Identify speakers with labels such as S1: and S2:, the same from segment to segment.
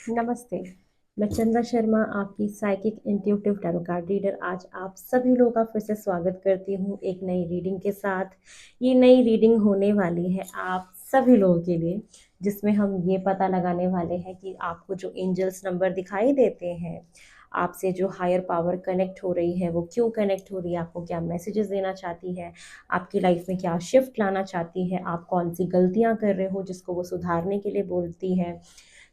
S1: नमस्ते। मैं चंद्रा शर्मा, आपकी psychic intuitive tarot card reader. आज आप सभी लोगों का फिर से स्वागत करती हूँ एक नई रीडिंग के साथ। ये नई रीडिंग होने वाली है आप सभी लोगों के लिए, जिसमें हम ये पता लगाने वाले हैं कि आपको जो एंजल्स नंबर दिखाई देते हैं, आपसे जो हायर पावर कनेक्ट हो रही है, वो क्यों कनेक्ट हो रही है, आपको क्या मैसेजेस देना चाहती है, आपकी लाइफ में क्या शिफ्ट लाना चाहती है, आप कौन सी गलतियाँ कर रहे हो जिसको वो सुधारने के लिए बोलती है।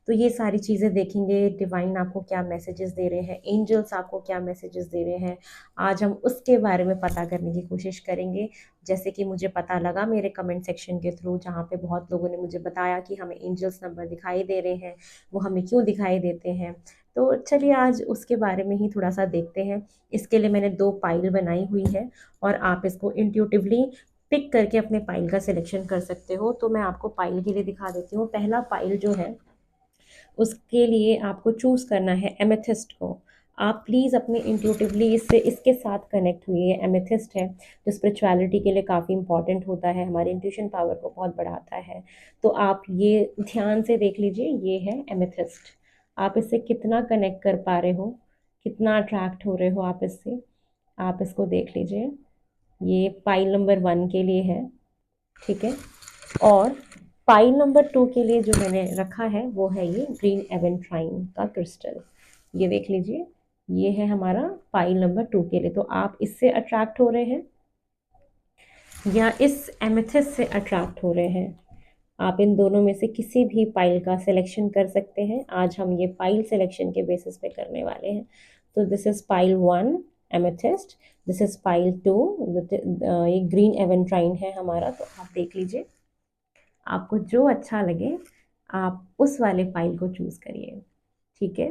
S1: तो ये सारी चीज़ें देखेंगे, डिवाइन आपको क्या मैसेजेस दे रहे हैं, एंजल्स आपको क्या मैसेजेस दे रहे हैं। आज हम उसके बारे में पता करने की कोशिश करेंगे। जैसे कि मुझे पता लगा मेरे कमेंट सेक्शन के थ्रू, जहाँ पे बहुत लोगों ने मुझे बताया कि हमें एंजल्स नंबर दिखाई दे रहे हैं, वो हमें क्यों दिखाई देते हैं। तो चलिए आज उसके बारे में ही थोड़ा सा देखते हैं। इसके लिए मैंने 2 पाइल बनाई हुई है और आप इसको इंट्यूटिवली पिक करके अपने पाइल का सिलेक्शन कर सकते हो। तो मैं आपको पाइल के लिए दिखा देती हूँ। पहला पाइल जो है, उसके लिए आपको चूज़ करना है एमेथिस्ट को। आप प्लीज़ अपने इंट्यूटिवली इससे इसके साथ कनेक्ट हुई है। एमेथिस्ट है जो स्पिरिचुअलिटी के लिए काफ़ी इंपॉर्टेंट होता है, हमारे इंट्यूशन पावर को बहुत बढ़ाता है। तो आप ये ध्यान से देख लीजिए, ये है एमेथिस्ट। आप इससे कितना कनेक्ट कर पा रहे हो, कितना अट्रैक्ट हो रहे हो आप इससे, आप इसको देख लीजिए। ये पाइल नंबर 1 के लिए है, ठीक है। और पाइल नंबर 2 के लिए जो मैंने रखा है वो है ये ग्रीन एवेंट्राइन का क्रिस्टल। ये देख लीजिए, ये है हमारा पाइल नंबर 2 के लिए। तो आप इससे अट्रैक्ट हो रहे हैं या इस एमेथिस्ट से अट्रैक्ट हो रहे हैं। आप इन दोनों में से किसी भी पाइल का सिलेक्शन कर सकते हैं। आज हम ये पाइल सिलेक्शन के बेसिस पे करने वाले हैं। तो this is pile 1 amethyst, this is pile 2, ये ग्रीन एवेंट्राइन है हमारा। तो आप देख लीजिए, आपको जो अच्छा लगे आप उस वाले फाइल को चूज़ करिए, ठीक है।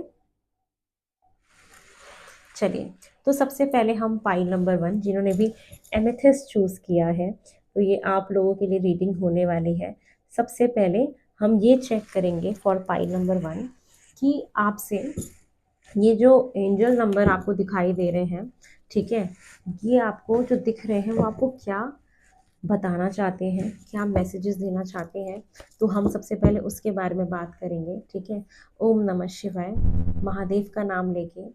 S1: चलिए, तो सबसे पहले हम फाइल नंबर 1, जिन्होंने भी एमेथिस्ट चूज़ किया है, तो ये आप लोगों के लिए रीडिंग होने वाली है। सबसे पहले हम ये चेक करेंगे फॉर फाइल नंबर 1 कि आपसे ये जो एंजल नंबर आपको दिखाई दे रहे हैं, ठीक है, ये आपको जो दिख रहे हैं वो आपको क्या बताना चाहते हैं, क्या मैसेजेस देना चाहते हैं। तो हम सबसे पहले उसके बारे में बात करेंगे, ठीक है। ओम नमः शिवाय। महादेव का नाम लेके,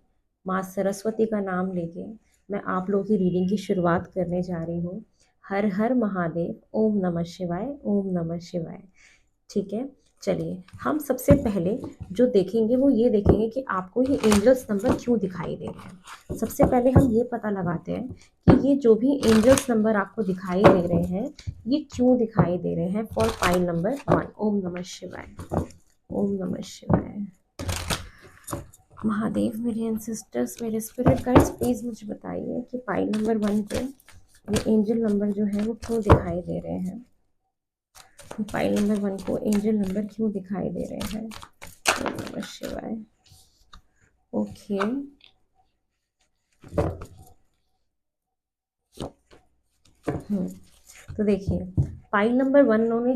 S1: माँ सरस्वती का नाम लेके मैं आप लोगों की रीडिंग की शुरुआत करने जा रही हूँ। हर हर महादेव। ओम नमः शिवाय, ओम नमः शिवाय। ठीक है। चलिए, हम सबसे पहले जो देखेंगे वो ये देखेंगे कि आपको ये एंजल्स नंबर क्यों दिखाई दे रहे हैं। सबसे पहले हम ये पता लगाते हैं कि ये जो भी एंजल्स नंबर आपको दिखाई दे रहे हैं, ये क्यों दिखाई दे रहे हैं फॉर फाइल नंबर 1। ओम नमः शिवाय, ओम नमः शिवाय। महादेव, मेरे एंसेस्टर्स, मेरे स्पिरिट गाइड्स, प्लीज़ मुझे बताइए कि फाइल नंबर 1 को ये एंजल नंबर जो है वो क्यों दिखाई दे रहे हैं। फाइल नंबर 1 को एंजल नंबर क्यों दिखाई दे रहे हैं। ओम नमः शिवाय। ओके, तो देखिए, फाइल नंबर 1 उन्होंने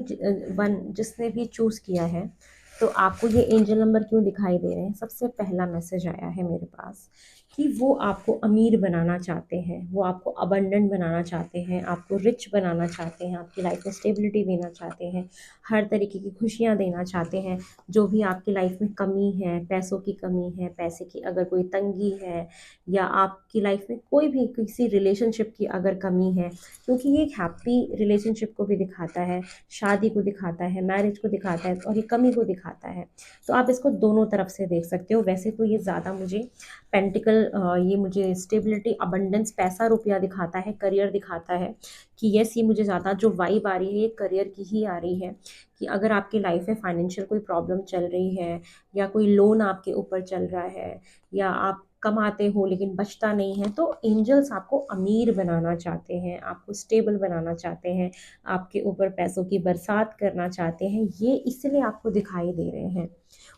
S1: 1 जिसने भी चूज़ किया है, तो आपको ये एंजल नंबर क्यों दिखाई दे रहे हैं। सबसे पहला मैसेज आया है मेरे पास कि वो आपको अमीर बनाना चाहते हैं, वो आपको अबंडेंट बनाना चाहते हैं, आपको रिच बनाना चाहते हैं, आपकी लाइफ में स्टेबिलिटी देना चाहते हैं, हर तरीके की खुशियाँ देना चाहते हैं। जो भी आपकी लाइफ में कमी है, पैसों की कमी है, पैसे की अगर कोई तंगी है, या आपकी लाइफ में कोई भी किसी रिलेशनशिप की अगर कमी है, क्योंकि ये एक हैप्पी रिलेशनशिप को भी दिखाता है, शादी को दिखाता है, मैरिज को दिखाता है और ये कमी को दिखाता है। तो आप इसको दोनों तरफ से देख सकते हो। वैसे तो ये ज़्यादा मुझे पेंटिकल, ये मुझे स्टेबिलिटी, अबंडेंस, पैसा रुपया दिखाता है, करियर दिखाता है कि यस, ये मुझे ज़्यादा जो वाइब आ रही है ये करियर की ही आ रही है। कि अगर आपकी लाइफ में फाइनेंशियल कोई प्रॉब्लम चल रही है, या कोई लोन आपके ऊपर चल रहा है, या आप कमाते हो लेकिन बचता नहीं है, तो एंजल्स आपको अमीर बनाना चाहते हैं, आपको स्टेबल बनाना चाहते हैं, आपके ऊपर पैसों की बरसात करना चाहते हैं। ये इसलिए आपको दिखाई दे रहे हैं।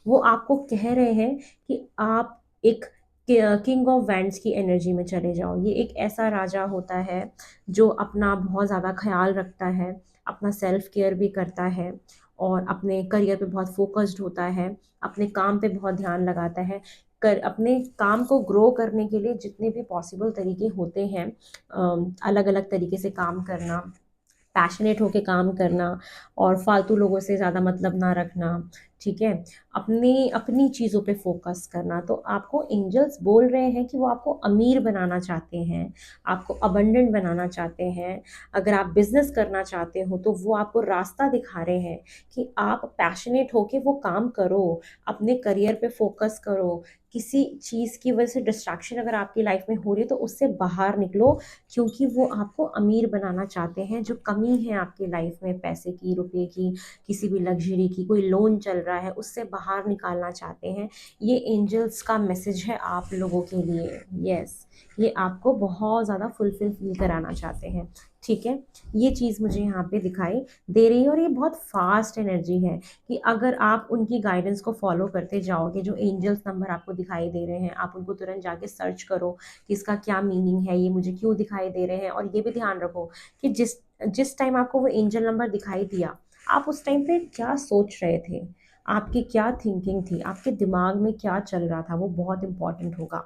S1: वो आपको कह रहे हैं कि आप एक किंग ऑफ वैंड्स की एनर्जी में चले जाओ। ये एक ऐसा राजा होता है जो अपना बहुत ज़्यादा ख्याल रखता है, अपना सेल्फ केयर भी करता है, और अपने करियर पे बहुत फोकस्ड होता है, अपने काम पे बहुत ध्यान लगाता है। कर अपने काम को ग्रो करने के लिए जितने भी पॉसिबल तरीके होते हैं, अलग अलग तरीके से काम करना, पैशनेट होके काम करना, और फालतू लोगों से ज़्यादा मतलब ना रखना, ठीक है, अपनी अपनी चीज़ों पे फोकस करना। तो आपको एंजल्स बोल रहे हैं कि वो आपको अमीर बनाना चाहते हैं, आपको अबंडेंट बनाना चाहते हैं। अगर आप बिजनेस करना चाहते हो तो वो आपको रास्ता दिखा रहे हैं कि आप पैशनेट होके वो काम करो, अपने करियर पे फोकस करो। किसी चीज़ की वजह से डिस्ट्रैक्शन अगर आपकी लाइफ में हो रही है तो उससे बाहर निकलो, क्योंकि वो आपको अमीर बनाना चाहते हैं। जो कमी है आपकी लाइफ में, पैसे की, रुपए की, किसी भी लग्जरी की, कोई लोन चल रहा है, उससे बाहर निकालना चाहते हैं। ये एंजल्स का मैसेज है आप लोगों के लिए। यस, ये आपको बहुत ज़्यादा फुलफिल फील कराना चाहते हैं। ठीक है, ये चीज़ मुझे यहाँ पे दिखाई दे रही है, और ये बहुत फास्ट एनर्जी है कि अगर आप उनकी गाइडेंस को फॉलो करते जाओगे, जो एंजल्स नंबर आपको दिखाई दे रहे हैं, आप उनको तुरंत जाके सर्च करो कि इसका क्या मीनिंग है, ये मुझे क्यों दिखाई दे रहे हैं। और ये भी ध्यान रखो कि जिस जिस टाइम आपको वो एंजल नंबर दिखाई दिया, आप उस टाइम पे क्या सोच रहे थे, आपकी क्या थिंकिंग थी, आपके दिमाग में क्या चल रहा था, वो बहुत इंपॉर्टेंट होगा।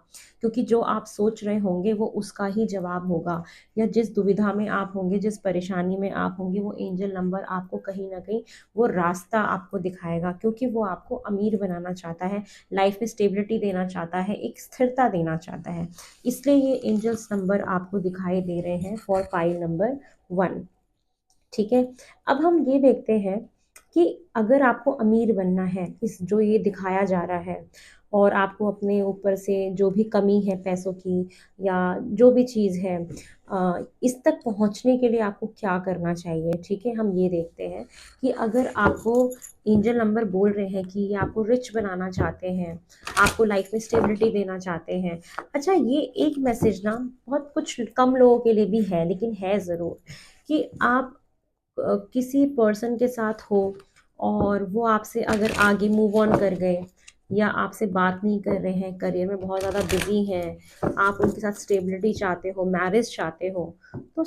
S1: क्योंकि जो आप सोच रहे होंगे वो उसका ही जवाब होगा, या जिस दुविधा में आप होंगे, जिस परेशानी में आप होंगे, वो एंजल नंबर आपको कहीं ना कहीं वो रास्ता आपको दिखाएगा। क्योंकि वो आपको अमीर बनाना चाहता है, लाइफ में स्टेबिलिटी देना चाहता है, एक स्थिरता देना चाहता है। इसलिए ये एंजल्स नंबर आपको दिखाई दे रहे हैं फॉर फाइल नंबर 1। ठीक है, अब हम ये देखते हैं कि अगर आपको अमीर बनना है, इस जो ये दिखाया जा रहा है, और आपको अपने ऊपर से जो भी कमी है पैसों की, या जो भी चीज़ है, इस तक पहुंचने के लिए आपको क्या करना चाहिए। ठीक है, हम ये देखते हैं कि अगर आपको एंजल नंबर बोल रहे हैं कि ये आपको रिच बनाना चाहते हैं, आपको लाइफ में स्टेबिलिटी देना चाहते हैं। अच्छा, ये एक मैसेज ना बहुत कुछ कम लोगों के लिए भी है, लेकिन है ज़रूर, कि आप किसी पर्सन के साथ हो और वो आपसे अगर आगे मूव ऑन कर गए, या आपसे बात नहीं कर रहे हैं, करियर में बहुत ज़्यादा बिजी हैं, आप उनके साथ स्टेबिलिटी चाहते हो, मैरिज चाहते हो, तो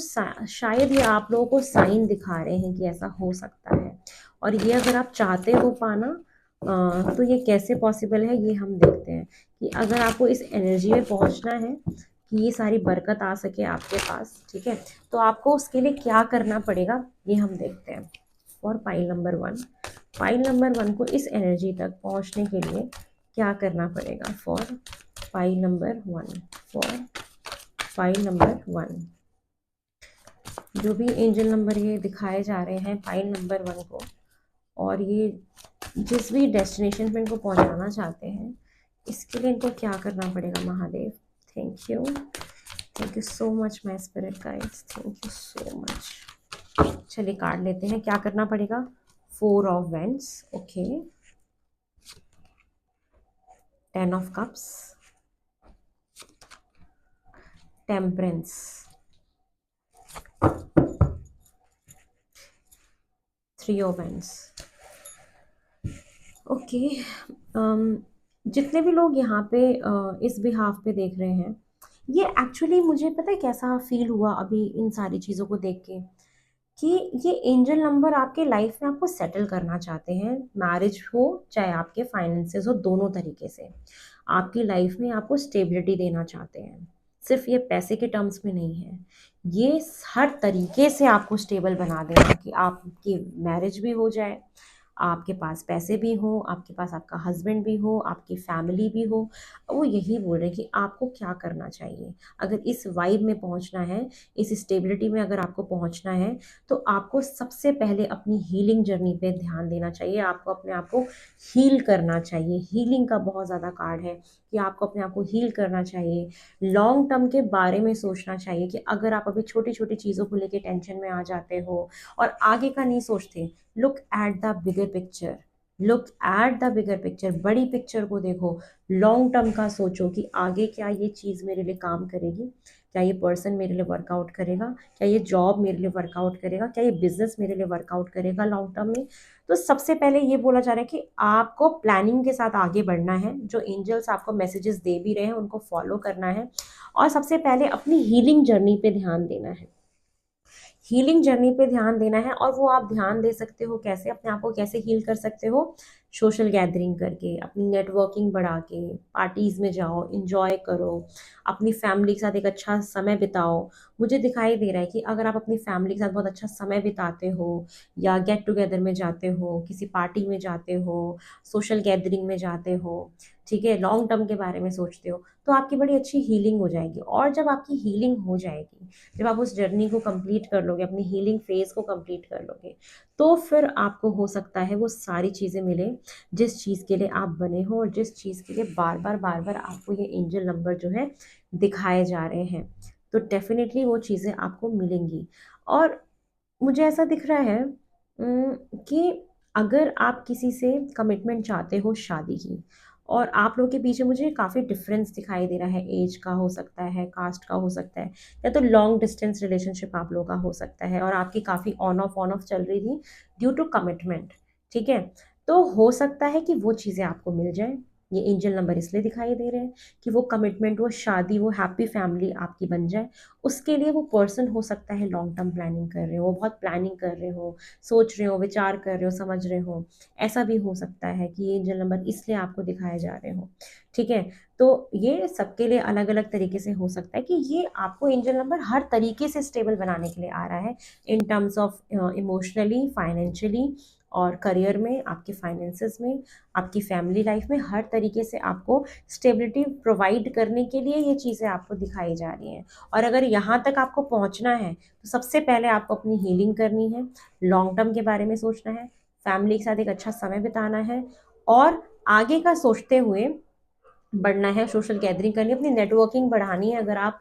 S1: शायद ये आप लोगों को साइन दिखा रहे हैं कि ऐसा हो सकता है। और ये अगर आप चाहते हो पाना, तो ये कैसे पॉसिबल है, ये हम देखते हैं कि अगर आपको इस एनर्जी में पहुंचना है कि ये सारी बरकत आ सके आपके पास, ठीक है, तो आपको उसके लिए क्या करना पड़ेगा, ये हम देखते हैं। और फाइल नंबर 1, फाइल नंबर 1 को इस एनर्जी तक पहुंचने के लिए क्या करना पड़ेगा। For file number 1, for file number 1, जो भी एंजल नंबर ये दिखाए जा रहे हैं फाइल नंबर 1 को, और ये जिस भी डेस्टिनेशन पे इनको पहुंचाना चाहते हैं, इसके लिए इनको क्या करना पड़ेगा। Mahadev, thank you, thank you so much my spirit guides, thank you so much. चलिए कार्ड लेते हैं, क्या करना पड़ेगा। 4 of vents, okay, 10 of cups, temperance, 3 of vents, okay. जितने भी लोग यहाँ पे इस बिहाफ पे देख रहे हैं, ये एक्चुअली मुझे पता है कैसा फील हुआ अभी इन सारी चीज़ों को देख के, कि ये एंजल नंबर आपके लाइफ में आपको सेटल करना चाहते हैं। मैरिज हो चाहे आपके फाइनेंसेस हो, दोनों तरीके से आपकी लाइफ में आपको स्टेबिलिटी देना चाहते हैं। सिर्फ ये पैसे के टर्म्स में नहीं है, ये हर तरीके से आपको स्टेबल बना देना कि आपकी मैरिज भी हो जाए, आपके पास पैसे भी हो, आपके पास आपका हस्बैंड भी हो, आपकी फैमिली भी हो। वो यही बोल रहे हैं कि आपको क्या करना चाहिए। अगर इस वाइब में पहुंचना है, इस स्टेबिलिटी में अगर आपको पहुंचना है, तो आपको सबसे पहले अपनी हीलिंग जर्नी पे ध्यान देना चाहिए। आपको अपने आप को हील करना चाहिए। हीलिंग का बहुत ज़्यादा कार्ड है कि आपको अपने आप को हील करना चाहिए। लॉन्ग टर्म के बारे में सोचना चाहिए कि अगर आप अभी छोटी छोटी चीज़ों को लेके टेंशन में आ जाते हो और आगे का नहीं सोचते, look at the bigger picture, look at the bigger picture, बड़ी पिक्चर को देखो, लॉन्ग टर्म का सोचो कि आगे क्या ये चीज़ मेरे लिए काम करेगी, क्या ये पर्सन मेरे लिए वर्कआउट करेगा, क्या ये जॉब मेरे लिए वर्कआउट करेगा, क्या ये बिजनेस मेरे लिए वर्कआउट करेगा लॉन्ग टर्म में। तो सबसे पहले ये बोला जा रहा है कि आपको प्लानिंग के साथ आगे बढ़ना है। जो एंजल्स आपको मैसेजेस दे भी रहे हैं उनको फॉलो करना है, और सबसे पहले अपनी हीलिंग जर्नी पे ध्यान देना है। हीलिंग जर्नी पे ध्यान देना है, और वो आप ध्यान दे सकते हो कैसे, अपने आप को कैसे हील कर सकते हो। सोशल गैदरिंग करके, अपनी नेटवर्किंग बढ़ा के, पार्टीज़ में जाओ, एन्जॉय करो, अपनी फैमिली के साथ एक अच्छा समय बिताओ। मुझे दिखाई दे रहा है कि अगर आप अपनी फैमिली के साथ बहुत अच्छा समय बिताते हो या गेट टुगेदर में जाते हो, किसी पार्टी में जाते हो, सोशल गैदरिंग में जाते हो, ठीक है, लॉन्ग टर्म के बारे में सोचते हो, तो आपकी बड़ी अच्छी हीलिंग हो जाएगी। और जब आपकी हीलिंग हो जाएगी, जब आप उस जर्नी को कंप्लीट कर लोगे, अपनी हीलिंग फेज़ को कंप्लीट कर लोगे, तो फिर आपको हो सकता है वो सारी चीज़ें मिले जिस चीज़ के लिए आप बने हो और जिस चीज़ के लिए बार-बार आपको ये एंजल नंबर जो है दिखाए जा रहे हैं। तो डेफ़िनेटली वो चीज़ें आपको मिलेंगी। और मुझे ऐसा दिख रहा है कि अगर आप किसी से कमिटमेंट चाहते हो शादी की, और आप लोगों के पीछे मुझे काफ़ी डिफरेंस दिखाई दे रहा है, एज का हो सकता है, कास्ट का हो सकता है, या तो लॉन्ग डिस्टेंस रिलेशनशिप आप लोगों का हो सकता है और आपकी काफ़ी ऑन ऑफ चल रही थी ड्यू टू कमिटमेंट, ठीक है। तो हो सकता है कि वो चीज़ें आपको मिल जाए। ये एंजल नंबर इसलिए दिखाई दे रहे हैं कि वो कमिटमेंट, वो शादी, वो हैप्पी फैमिली आपकी बन जाए। उसके लिए वो पर्सन हो सकता है लॉन्ग टर्म प्लानिंग कर रहे हो, वो बहुत प्लानिंग कर रहे हो, सोच रहे हो, विचार कर रहे हो, समझ रहे हो। ऐसा भी हो सकता है कि ये एंजल नंबर इसलिए आपको दिखाए जा रहे हो, ठीक है। तो ये सबके लिए अलग अलग तरीके से हो सकता है कि ये आपको एंजल नंबर हर तरीके से स्टेबल बनाने के लिए आ रहा है, in terms of emotionally, financially, और करियर में, आपके फाइनेंसेस में, आपकी फैमिली लाइफ में, हर तरीके से आपको स्टेबिलिटी प्रोवाइड करने के लिए ये चीज़ें आपको दिखाई जा रही हैं। और अगर यहाँ तक आपको पहुँचना है, तो सबसे पहले आपको अपनी हीलिंग करनी है, लॉन्ग टर्म के बारे में सोचना है, फैमिली के साथ एक अच्छा समय बिताना है, और आगे का सोचते हुए बढ़ना है, सोशल गैदरिंग करनी है, अपनी नेटवर्किंग बढ़ानी है। अगर आप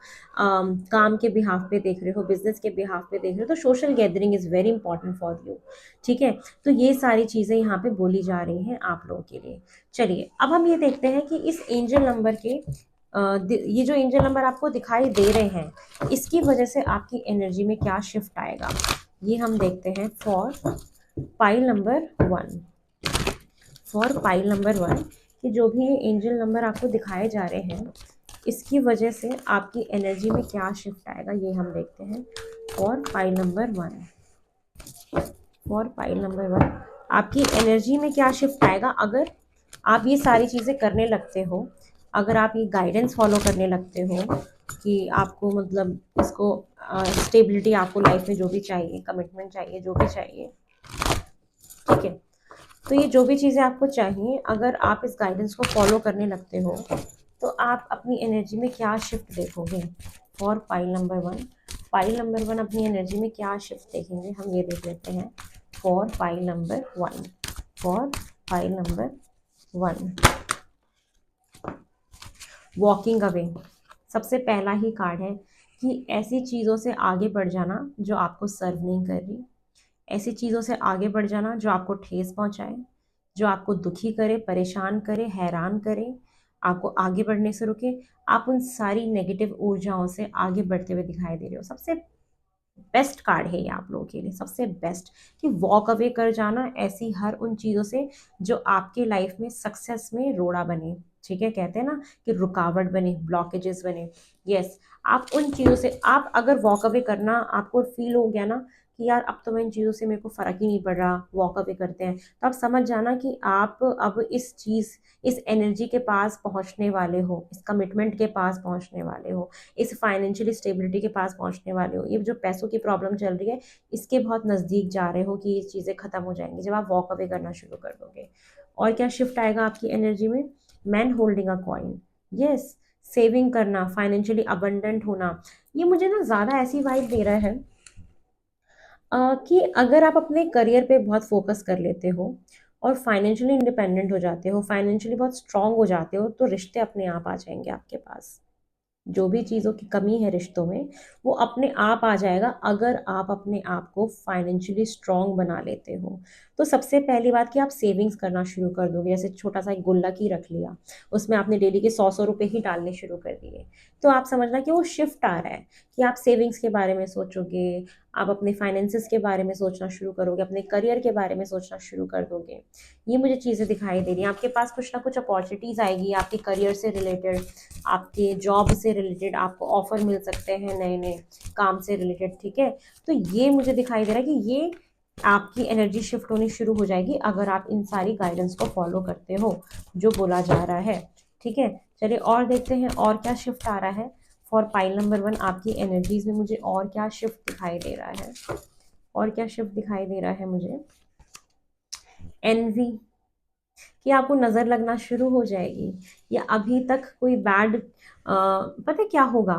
S1: काम के बिहाफ पे देख रहे हो, बिजनेस के बिहाफ पे देख रहे हो, तो social gathering is very important for you, ठीक है। तो ये सारी चीज़ें यहाँ पे बोली जा रही हैं आप लोगों के लिए। चलिए, अब हम ये देखते हैं कि इस एंजल नंबर के ये जो एंजल नंबर आपको दिखाई दे रहे हैं, इसकी वजह से आपकी एनर्जी में क्या शिफ्ट आएगा, ये हम देखते हैं for pile number 1। For pile number 1, कि जो भी ये एंजल नंबर आपको दिखाए जा रहे हैं, इसकी वजह से आपकी एनर्जी में क्या शिफ्ट आएगा, ये हम देखते हैं for pile number 1। For pile number 1, आपकी एनर्जी में क्या शिफ्ट आएगा अगर आप ये सारी चीज़ें करने लगते हो, अगर आप ये गाइडेंस फॉलो करने लगते हो कि आपको मतलब इसको स्टेबिलिटी आपको लाइफ में जो भी चाहिए, कमिटमेंट चाहिए, जो भी चाहिए, ठीक है। तो ये जो भी चीज़ें आपको चाहिए, अगर आप इस गाइडेंस को फॉलो करने लगते हो, तो आप अपनी एनर्जी में क्या शिफ्ट देखोगे। For pile number 1, pile number 1 अपनी एनर्जी में क्या शिफ्ट देखेंगे, हम ये देख लेते हैं। For pile number 1, for pile number 1, walking away सबसे पहला ही कार्ड है कि ऐसी चीज़ों से आगे बढ़ जाना जो आपको सर्व नहीं कर रही, ऐसी चीज़ों से आगे बढ़ जाना जो आपको ठेस पहुंचाए, जो आपको दुखी करे, परेशान करे, हैरान करे, आपको आगे बढ़ने से रोके। आप उन सारी नेगेटिव ऊर्जाओं से आगे बढ़ते हुए दिखाई दे रहे हो। सबसे बेस्ट कार्ड है ये आप लोगों के लिए, सबसे बेस्ट, कि वॉक अवे कर जाना ऐसी हर उन चीज़ों से जो आपके लाइफ में सक्सेस में रोड़ा बने, ठीक है। कहते हैं ना कि रुकावट बने, ब्लॉकेजेस बने। यस, आप उन चीज़ों से, आप अगर वॉक अवे करना आपको फील हो गया ना कि यार अब तो मैं इन चीज़ों से मेरे को फ़र्क ही नहीं पड़ रहा, वॉक अवे करते हैं, तो आप समझ जाना कि आप अब इस एनर्जी के पास पहुंचने वाले हो, इस कमिटमेंट के पास पहुंचने वाले हो, इस फाइनेंशियली स्टेबिलिटी के पास पहुंचने वाले हो। ये जो पैसों की प्रॉब्लम चल रही है, इसके बहुत नज़दीक जा रहे हो कि ये चीज़ें ख़त्म हो जाएंगी जब आप वॉक अवे करना शुरू कर दोगे। और क्या शिफ्ट आएगा आपकी एनर्जी में, man holding a coin, yes, saving करना, फाइनेंशियली अबंडेंट होना। ये मुझे ना ज़्यादा ऐसी वाइब दे रहा है कि अगर आप अपने करियर पे बहुत फोकस कर लेते हो और फाइनेंशियली इंडिपेंडेंट हो जाते हो, फाइनेंशियली बहुत स्ट्रांग हो जाते हो, तो रिश्ते अपने आप आ जाएंगे आपके पास। जो भी चीज़ों की कमी है रिश्तों में, वो अपने आप आ जाएगा अगर आप अपने आप को फाइनेंशियली स्ट्रांग बना लेते हो। तो सबसे पहली बात कि आप सेविंग्स करना शुरू कर दोगे, जैसे छोटा सा एक गुल्लक ही रख लिया, उसमें आपने डेली के 100 रुपए ही डालने शुरू कर दिए, तो आप समझना कि वो शिफ्ट आ रहा है कि आप सेविंग्स के बारे में सोचोगे, आप अपने फाइनेंसेस के बारे में सोचना शुरू करोगे, अपने करियर के बारे में सोचना शुरू कर दोगे। ये मुझे चीज़ें दिखाई दे रही हैं, आपके पास कुछ ना कुछ अपॉर्चुनिटीज़ आएगी आपके करियर से रिलेटेड, आपके जॉब से रिलेटेड, आपको ऑफर मिल सकते हैं नए नए काम से रिलेटेड, ठीक है। तो ये मुझे दिखाई दे रहा है कि ये आपकी एनर्जी शिफ्ट होनी शुरू हो जाएगी अगर आप इन सारी गाइडेंस को फॉलो करते हो जो बोला जा रहा है। ठीक है, चलिए और देखते हैं और क्या शिफ्ट आ रहा है फॉर पाइल नंबर 1। आपकी एनर्जीज में मुझे और क्या शिफ्ट दिखाई दे रहा है, और क्या शिफ्ट दिखाई दे रहा है मुझे। एनवी, कि आपको नज़र लगना शुरू हो जाएगी, या अभी तक कोई बैड, पता है क्या होगा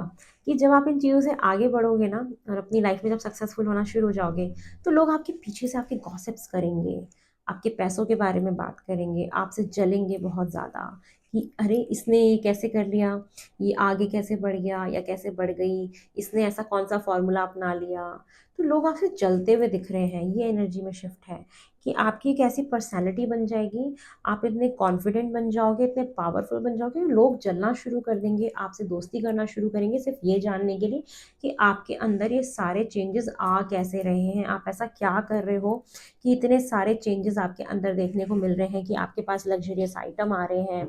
S1: कि जब आप इन चीज़ों से आगे बढ़ोगे ना और अपनी लाइफ में जब सक्सेसफुल होना शुरू हो जाओगे, तो लोग आपके पीछे से आपके गॉसिप्स करेंगे, आपके पैसों के बारे में बात करेंगे, आपसे जलेंगे बहुत ज़्यादा कि अरे इसने ये कैसे कर लिया, ये आगे कैसे बढ़ गया या कैसे बढ़ गई, इसने ऐसा कौन सा फॉर्मूला अपना लिया। तो लोग आपसे जलते हुए दिख रहे हैं, ये एनर्जी में शिफ्ट है कि आपकी एक ऐसी पर्सनैलिटी बन जाएगी, आप इतने कॉन्फिडेंट बन जाओगे, इतने पावरफुल बन जाओगे, लोग जलना शुरू कर देंगे, आपसे दोस्ती करना शुरू करेंगे सिर्फ ये जानने के लिए कि आपके अंदर ये सारे चेंजेस आ कैसे रहे हैं, आप ऐसा क्या कर रहे हो कि इतने सारे चेंजेस आपके अंदर देखने को मिल रहे हैं, कि आपके पास लग्जरियस आइटम आ रहे हैं,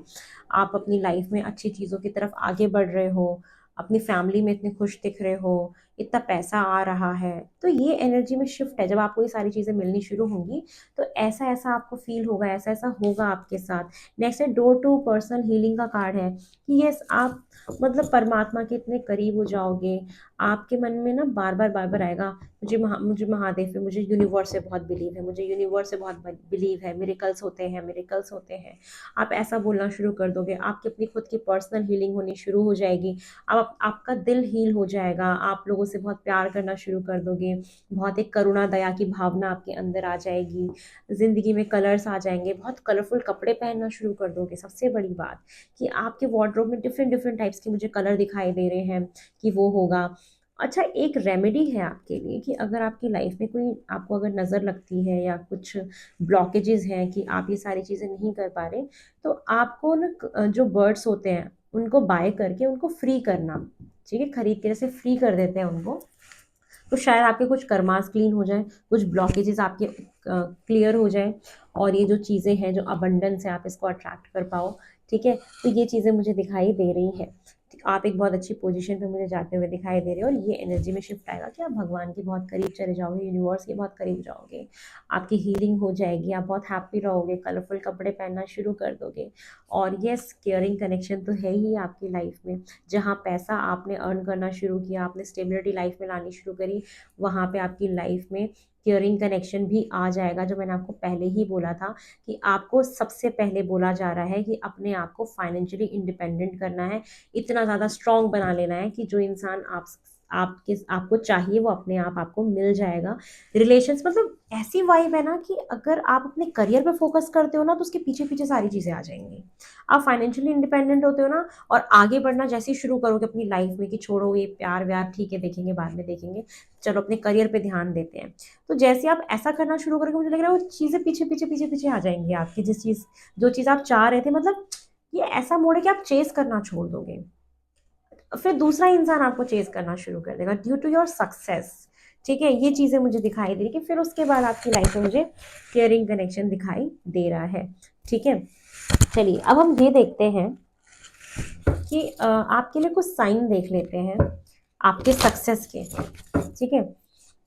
S1: आप अपनी लाइफ में अच्छी चीज़ों की तरफ आगे बढ़ रहे हो, अपनी फैमिली में इतने खुश दिख रहे हो, इतना पैसा आ रहा है। तो ये एनर्जी में शिफ्ट है, जब आपको ये सारी चीज़ें मिलनी शुरू होंगी तो ऐसा ऐसा आपको फील होगा, ऐसा ऐसा होगा आपके साथ। नेक्स्ट है डोर टू पर्सनल हीलिंग का कार्ड है कि यस आप मतलब परमात्मा के इतने करीब हो जाओगे, आपके मन में ना बार बार आएगा मुझे महादेव पे, मुझे यूनिवर्स से बहुत बिलीव है, मुझे यूनिवर्स से बहुत बिलीव है, मिरेकल्स होते हैं, मिरेकल्स होते हैं। आप ऐसा बोलना शुरू कर दोगे, आपकी अपनी खुद की पर्सनल हीलिंग होनी शुरू हो जाएगी। आपका दिल हील हो जाएगा, आप लोगों से बहुत प्यार करना शुरू कर दोगे, बहुत एक करुणा दया की भावना आपके अंदर आ जाएगी, ज़िंदगी में कलर्स आ जाएंगे, बहुत कलरफुल कपड़े पहनना शुरू कर दोगे। सबसे बड़ी बात कि आपके वार्डरोब में डिफरेंट डिफरेंट टाइप्स के मुझे कलर दिखाई दे रहे हैं कि वो होगा। अच्छा, एक रेमेडी है आपके लिए कि अगर आपकी लाइफ में कोई आपको अगर नज़र लगती है या कुछ ब्लॉकेजेस हैं कि आप ये सारी चीज़ें नहीं कर पा रहे, तो आपको ना जो बर्ड्स होते हैं उनको बाय करके उनको फ्री करना, ठीक है, खरीद के जैसे फ्री कर देते हैं उनको, तो शायद आपके कुछ कर्मास क्लीन हो जाए, कुछ ब्लॉकेजेस आपके क्लियर हो जाए, और ये जो चीज़ें हैं जो अबंडेंस है आप इसको अट्रैक्ट कर पाओ। ठीक है, तो ये चीज़ें मुझे दिखाई दे रही हैं। आप एक बहुत अच्छी पोजीशन पे मुझे जाते हुए दिखाई दे रहे हो, और ये एनर्जी में शिफ्ट आएगा कि आप भगवान के बहुत करीब चले जाओगे, यूनिवर्स के बहुत करीब जाओगे, आपकी हीलिंग हो जाएगी, आप बहुत हैप्पी रहोगे, कलरफुल कपड़े पहनना शुरू कर दोगे। और येस, केयरिंग कनेक्शन तो है ही आपकी लाइफ में। जहाँ पैसा आपने अर्न करना शुरू किया, आपने स्टेबिलिटी लाइफ में लानी शुरू करी, वहाँ पे आपकी लाइफ में केयरिंग कनेक्शन भी आ जाएगा। जो मैंने आपको पहले ही बोला था कि आपको सबसे पहले बोला जा रहा है कि अपने आप को फाइनेंशियली इंडिपेंडेंट करना है, इतना ज़्यादा स्ट्रॉन्ग बना लेना है कि जो इंसान आपको चाहिए वो अपने आप आपको मिल जाएगा। रिलेशंस मतलब ऐसी वाइब है ना कि अगर आप अपने करियर पे फोकस करते हो ना तो उसके पीछे पीछे सारी चीज़ें आ जाएंगी। आप फाइनेंशियली इंडिपेंडेंट होते हो ना, और आगे बढ़ना जैसे ही शुरू करोगे अपनी लाइफ में कि छोड़ो ये प्यार व्यार, ठीक है देखेंगे बाद में देखेंगे, चलो अपने करियर पे ध्यान देते हैं, तो जैसे आप ऐसा करना शुरू करोगे मुझे लग रहा है वो चीज़ें पीछे पीछे पीछे पीछे आ जाएंगी आपकी, जो चीज़ आप चाह रहे थे, मतलब ये ऐसा मोड़ है कि आप चेस करना छोड़ दोगे, फिर दूसरा इंसान आपको चेज करना शुरू कर देगा ड्यू टू योर सक्सेस। ठीक है, ये चीज़ें मुझे दिखाई दे रही कि फिर उसके बाद आपकी लाइफ में मुझे केयरिंग कनेक्शन दिखाई दे रहा है। ठीक है, चलिए अब हम ये देखते हैं कि आपके लिए कुछ साइन देख लेते हैं आपके सक्सेस के। ठीक है,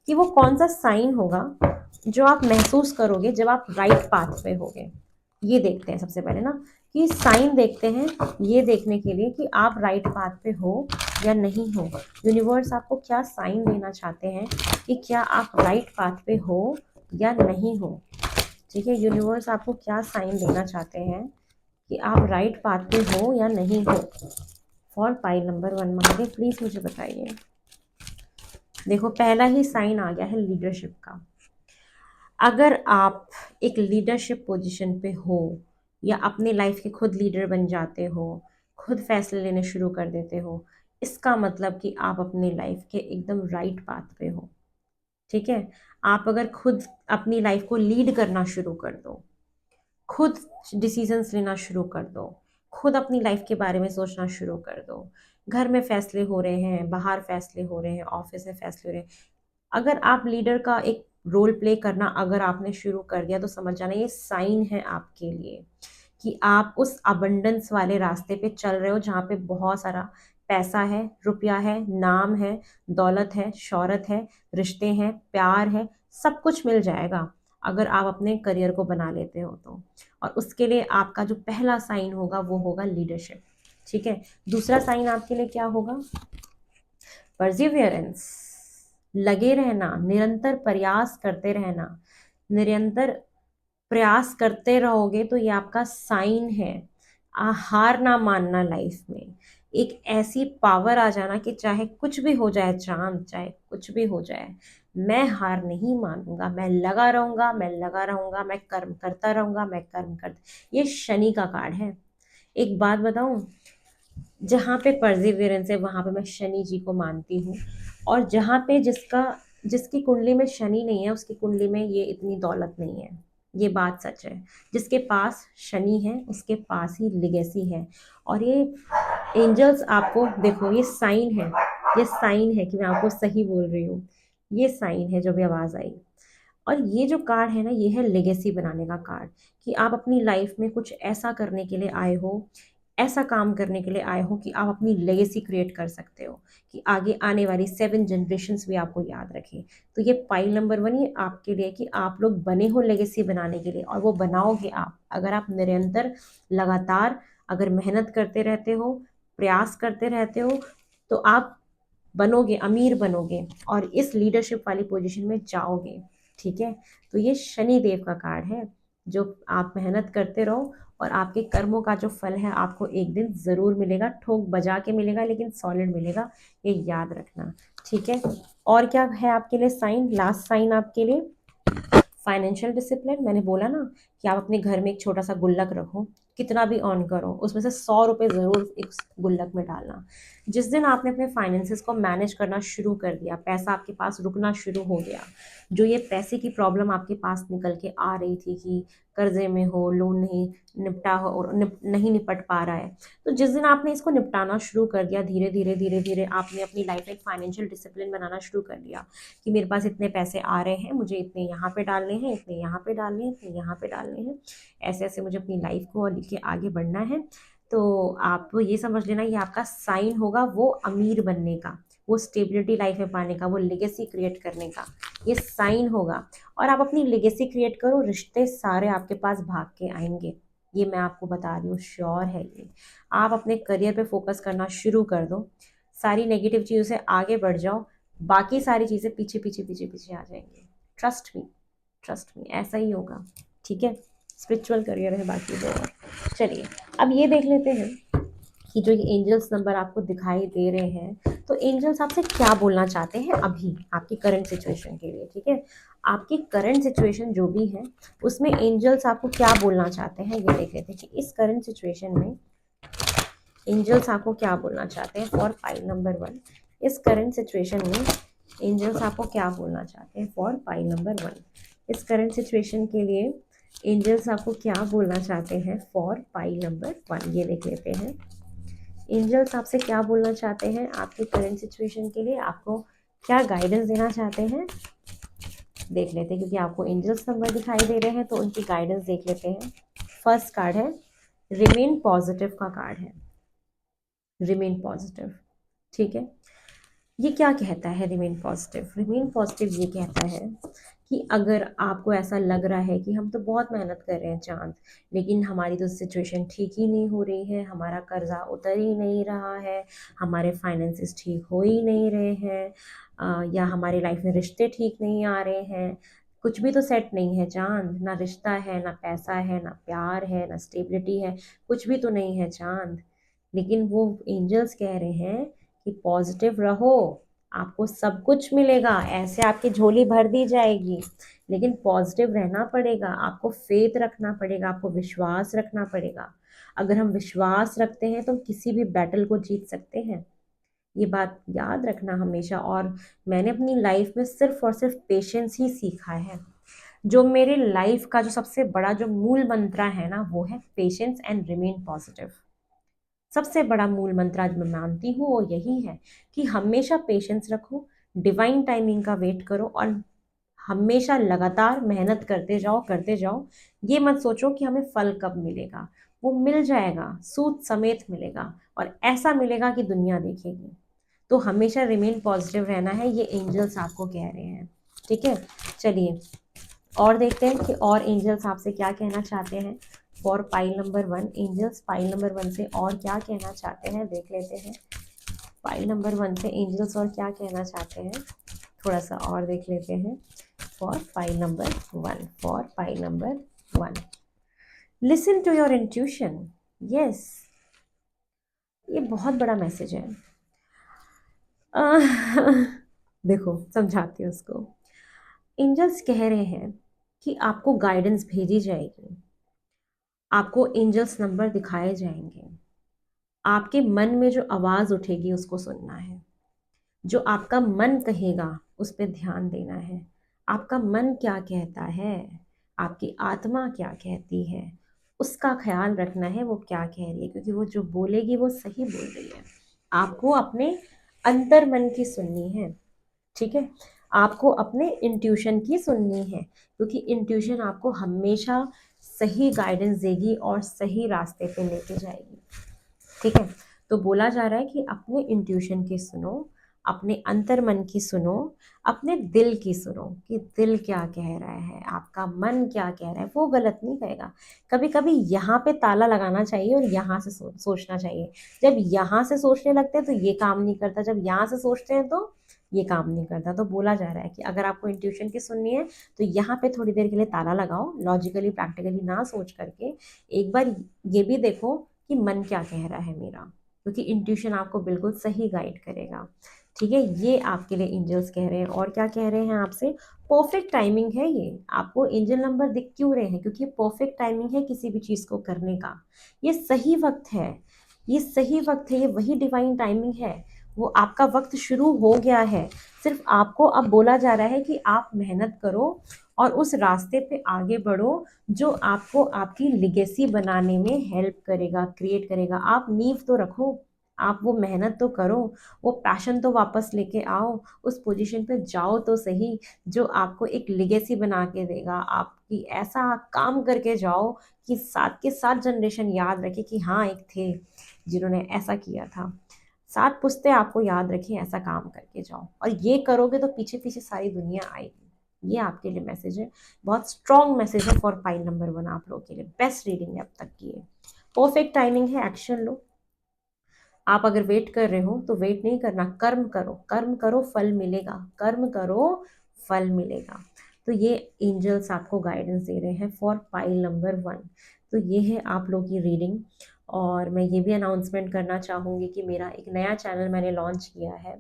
S1: कि वो कौन सा साइन होगा जो आप महसूस करोगे जब आप राइट पाथ पे होगे। ये देखते हैं सबसे पहले ना, कि साइन देखते हैं ये देखने के लिए कि आप राइट पाथ पे हो या नहीं हो। यूनिवर्स आपको क्या साइन देना चाहते हैं कि क्या आप राइट पाथ पे हो या नहीं हो। ठीक है, यूनिवर्स आपको क्या साइन देना चाहते हैं कि आप राइट पाथ पे हो या नहीं हो। For pile number 1 Mahadev please मुझे बताइए। देखो पहला ही साइन आ गया है लीडरशिप का। अगर आप एक लीडरशिप पोजीशन पे हो या अपने लाइफ के खुद लीडर बन जाते हो, खुद फैसले लेने शुरू कर देते हो, इसका मतलब कि आप अपनी लाइफ के एकदम राइट पाथ पे हो। ठीक है, आप अगर खुद अपनी लाइफ को लीड करना शुरू कर दो, खुद डिसीजंस लेना शुरू कर दो, खुद अपनी लाइफ के बारे में सोचना शुरू कर दो, घर में फैसले हो रहे हैं, बाहर फैसले हो रहे हैं, ऑफिस में फैसले हो रहे हैं, अगर आप लीडर का एक रोल प्ले करना अगर आपने शुरू कर दिया तो समझ जाना ये साइन है आपके लिए कि आप उस अबंडेंस वाले रास्ते पे चल रहे हो जहाँ पे बहुत सारा पैसा है, रुपया है, नाम है, दौलत है, शौहरत है, रिश्ते हैं, प्यार है, सब कुछ मिल जाएगा अगर आप अपने करियर को बना लेते हो तो। और उसके लिए आपका जो पहला साइन होगा वो होगा लीडरशिप। ठीक है, दूसरा साइन आपके लिए क्या होगा? परसिवियरेंस, लगे रहना, निरंतर प्रयास करते रहना। निरंतर प्रयास करते रहोगे तो ये आपका साइन है। हार ना मानना लाइफ में, एक ऐसी पावर आ जाना कि चाहे कुछ भी हो जाए चांद, चाहे कुछ भी हो जाए, मैं हार नहीं मानूंगा, मैं लगा रहूंगा, मैं लगा रहूंगा, मैं कर्म करता रहूंगा, मैं कर्म करता। ये शनि का कार्ड है। एक बात बताऊं, जहाँ पे परसिवियरेंस है वहां पे मैं शनि जी को मानती हूँ। और जहाँ पे जिसकी कुंडली में शनि नहीं है उसकी कुंडली में ये इतनी दौलत नहीं है। ये बात सच है। जिसके पास शनि है उसके पास ही लिगेसी है। और ये एंजल्स आपको देखो, ये साइन है, ये साइन है कि मैं आपको सही बोल रही हूँ। ये साइन है जो भी आवाज आई। और ये जो कार्ड है ना, ये है लेगेसी बनाने का कार्ड। कि आप अपनी लाइफ में कुछ ऐसा करने के लिए आए हो, ऐसा काम करने के लिए आए हो कि आप अपनी लेगेसी क्रिएट कर सकते हो, कि आगे आने वाली 7 जनरेशन्स भी आपको याद रखें। तो ये पाइल नंबर 1 ये आपके लिए कि आप लोग बने हो लेगेसी बनाने के लिए, और वो बनाओगे आप अगर आप निरंतर लगातार अगर मेहनत करते रहते हो, प्रयास करते रहते हो, तो आप बनोगे, अमीर बनोगे और इस लीडरशिप वाली पोजीशन में जाओगे। ठीक है, तो ये शनि देव का कार्ड है। जो आप मेहनत करते रहो और आपके कर्मों का जो फल है आपको एक दिन जरूर मिलेगा, ठोक बजा के मिलेगा लेकिन सॉलिड मिलेगा, ये याद रखना। ठीक है, और क्या है आपके लिए साइन? लास्ट साइन आपके लिए फाइनेंशियल डिसिप्लिन। मैंने बोला ना कि आप अपने घर में एक छोटा सा गुल्लक रखो, कितना भी अर्न करो उसमें से 100 रुपये जरूर एक गुल्लक में डालना। जिस दिन आपने अपने फाइनेंसेस को मैनेज करना शुरू कर दिया, पैसा आपके पास रुकना शुरू हो गया, जो ये पैसे की प्रॉब्लम आपके पास निकल के आ रही थी कि कर्जे में हो, लोन नहीं निपटा हो और नहीं निपट पा रहा है, तो जिस दिन आपने इसको निपटाना शुरू कर दिया, धीरे धीरे धीरे धीरे आपने अपनी लाइफ में एक फाइनेंशियल डिसिप्लिन बनाना शुरू कर दिया कि मेरे पास इतने पैसे आ रहे हैं, मुझे इतने यहाँ पे डालने हैं, इतने यहाँ पे डालने हैं, इतने यहाँ पे डालने हैं, ऐसे ऐसे मुझे अपनी लाइफ को लेके आगे बढ़ना है। तो आप ये समझ लेना ये आपका साइन होगा वो अमीर बनने का, वो स्टेबिलिटी लाइफ में पाने का, वो लेगेसी क्रिएट करने का, ये साइन होगा। और आप अपनी लेगेसी क्रिएट करो, रिश्ते सारे आपके पास भाग के आएंगे, ये मैं आपको बता रही हूँ, श्योर है ये। आप अपने करियर पे फोकस करना शुरू कर दो, सारी नेगेटिव चीज़ों से आगे बढ़ जाओ, बाकी सारी चीज़ें पीछे पीछे पीछे पीछे आ जाएंगी। ट्रस्ट मी, ट्रस्ट मी, ऐसा ही होगा। ठीक है, स्पिरिचुअल करियर है बाकी दो और। चलिए अब ये देख लेते हैं कि जो ये एंजल्स नंबर आपको दिखाई दे रहे हैं, तो एंजल्स आपसे क्या बोलना चाहते हैं अभी आपकी करंट सिचुएशन के लिए। ठीक है, आपकी करंट सिचुएशन जो भी है उसमें एंजल्स आपको क्या बोलना चाहते हैं ये देख लेते हैं कि इस करंट सिचुएशन में एंजल्स आपको क्या बोलना चाहते हैं फॉर पाइल नंबर 1। इस करंट सिचुएशन में एंजल्स आपको क्या बोलना चाहते हैं फॉर पाइल नंबर 1। इस करंट सिचुएशन के लिए एंजल्स आपको क्या बोलना चाहते हैं फॉर पाइल नंबर 1, ये देख लेते हैं। एंजल्स आपसे क्या बोलना चाहते हैं आपकी करंट सिचुएशन के लिए, आपको क्या गाइडेंस देना चाहते हैं देख लेते हैं, क्योंकि आपको एंजल्स नंबर दिखाई दे रहे हैं तो उनकी गाइडेंस देख लेते हैं। फर्स्ट कार्ड है रिमेन पॉजिटिव का कार्ड है, रिमेन पॉजिटिव। ठीक है, ये क्या कहता है रिमेन पॉजिटिव? रिमेन पॉजिटिव ये कहता है कि अगर आपको ऐसा लग रहा है कि हम तो बहुत मेहनत कर रहे हैं चांद, लेकिन हमारी तो सिचुएशन ठीक ही नहीं हो रही है, हमारा कर्जा उतर ही नहीं रहा है, हमारे फाइनेंसेस ठीक हो ही नहीं रहे हैं, या हमारी लाइफ में रिश्ते ठीक नहीं आ रहे हैं, कुछ भी तो सेट नहीं है चांद, ना रिश्ता है, ना पैसा है, ना प्यार है, ना स्टेबिलिटी है, कुछ भी तो नहीं है चांद। लेकिन वो एंजल्स कह रहे हैं कि पॉजिटिव रहो, आपको सब कुछ मिलेगा, ऐसे आपकी झोली भर दी जाएगी, लेकिन पॉजिटिव रहना पड़ेगा, आपको फेथ रखना पड़ेगा, आपको विश्वास रखना पड़ेगा। अगर हम विश्वास रखते हैं तो हम किसी भी बैटल को जीत सकते हैं, ये बात याद रखना हमेशा। और मैंने अपनी लाइफ में सिर्फ और सिर्फ पेशेंस ही सीखा है। जो मेरे लाइफ का जो सबसे बड़ा जो मूल मंत्र है ना वो है पेशेंस एंड रिमेन पॉजिटिव। सबसे बड़ा मूल मंत्र आज मैं मानती हूँ वो यही है कि हमेशा पेशेंस रखो, डिवाइन टाइमिंग का वेट करो और हमेशा लगातार मेहनत करते जाओ। ये मत सोचो कि हमें फल कब मिलेगा, वो मिल जाएगा, सूद समेत मिलेगा, और ऐसा मिलेगा कि दुनिया देखेगी। तो हमेशा रिमेन पॉजिटिव रहना है, ये एंजल्स आपको कह रहे हैं। ठीक है, चलिए और देखते हैं कि और एंजल्स आपसे क्या कहना चाहते हैं। For pile number 1, angels pile number 1 से और क्या कहना चाहते हैं देख लेते हैं। पाइल नंबर 1 से एंजल्स और क्या कहना चाहते हैं, थोड़ा सा और देख लेते हैं। For pile number 1, for pile number 1, listen to your intuition. Yes, ये बहुत बड़ा मैसेज है। देखो समझाती हूँ उसको। एंजल्स कह रहे हैं कि आपको गाइडेंस भेजी जाएगी, आपको एंजल्स नंबर दिखाए जाएंगे, आपके मन में जो आवाज़ उठेगी उसको सुनना है, जो आपका मन कहेगा उस पर ध्यान देना है। आपका मन क्या कहता है, आपकी आत्मा क्या कहती है, उसका ख्याल रखना है वो क्या कह रही है, क्योंकि वो जो बोलेगी वो सही बोल रही है। आपको अपने अंतर मन की सुननी है, ठीक है, आपको अपने इंट्यूशन की सुननी है, क्योंकि इंट्यूशन आपको हमेशा सही गाइडेंस देगी और सही रास्ते पे लेके जाएगी। ठीक है, तो बोला जा रहा है कि अपने इंट्यूशन की सुनो, अपने अंतर मन की सुनो, अपने दिल की सुनो कि दिल क्या कह रहा है, आपका मन क्या कह रहा है, वो गलत नहीं कहेगा। कभी कभी यहाँ पे ताला लगाना चाहिए और यहाँ से सोचना चाहिए। जब यहाँ से सोचने लगते हैं तो ये काम नहीं करता, जब यहाँ से सोचते हैं तो ये काम नहीं करता। तो बोला जा रहा है कि अगर आपको इंट्यूशन की सुननी है तो यहाँ पे थोड़ी देर के लिए ताला लगाओ, लॉजिकली प्रैक्टिकली ना सोच करके एक बार ये भी देखो कि मन क्या कह रहा है मेरा, क्योंकि इंट्यूशन आपको बिल्कुल सही गाइड करेगा। ठीक है, ये आपके लिए एंजल्स कह रहे हैं। और क्या कह रहे हैं आपसे, परफेक्ट टाइमिंग है ये। आपको एंजल नंबर दिख क्यों रहे हैं, क्योंकि परफेक्ट टाइमिंग है किसी भी चीज़ को करने का। ये सही वक्त है, ये सही वक्त है, ये वही डिवाइन टाइमिंग है। वो आपका वक्त शुरू हो गया है, सिर्फ आपको अब बोला जा रहा है कि आप मेहनत करो और उस रास्ते पे आगे बढ़ो जो आपको आपकी लिगेसी बनाने में हेल्प करेगा, क्रिएट करेगा। आप नींव तो रखो, आप वो मेहनत तो करो, वो पैशन तो वापस लेके आओ, उस पोजीशन पे जाओ तो सही जो आपको एक लिगेसी बना के देगा। आपकी ऐसा काम करके जाओ कि साथ के साथ जनरेशन याद रखे कि हाँ एक थे जिन्होंने ऐसा किया था। सात पुश्तें आपको याद रखें, ऐसा काम करके जाओ, और ये करोगे तो पीछे पीछे सारी दुनिया आएगी। ये आपके लिए मैसेज है, बहुत स्ट्रॉन्ग मैसेज है फॉर पाइल नंबर 1 आप लोगों के लिए। बेस्ट रीडिंग है अब तक की, परफेक्ट टाइमिंग है, एक्शन लो। आप अगर वेट कर रहे हो तो वेट नहीं करना, कर्म करो, कर्म करो फल मिलेगा, कर्म करो फल मिलेगा। तो ये एंजल्स आपको गाइडेंस दे रहे हैं फॉर पाइल नंबर 1। तो ये है आप लोगों की रीडिंग। और मैं ये भी अनाउंसमेंट करना चाहूँगी कि मेरा एक नया चैनल मैंने लॉन्च किया है,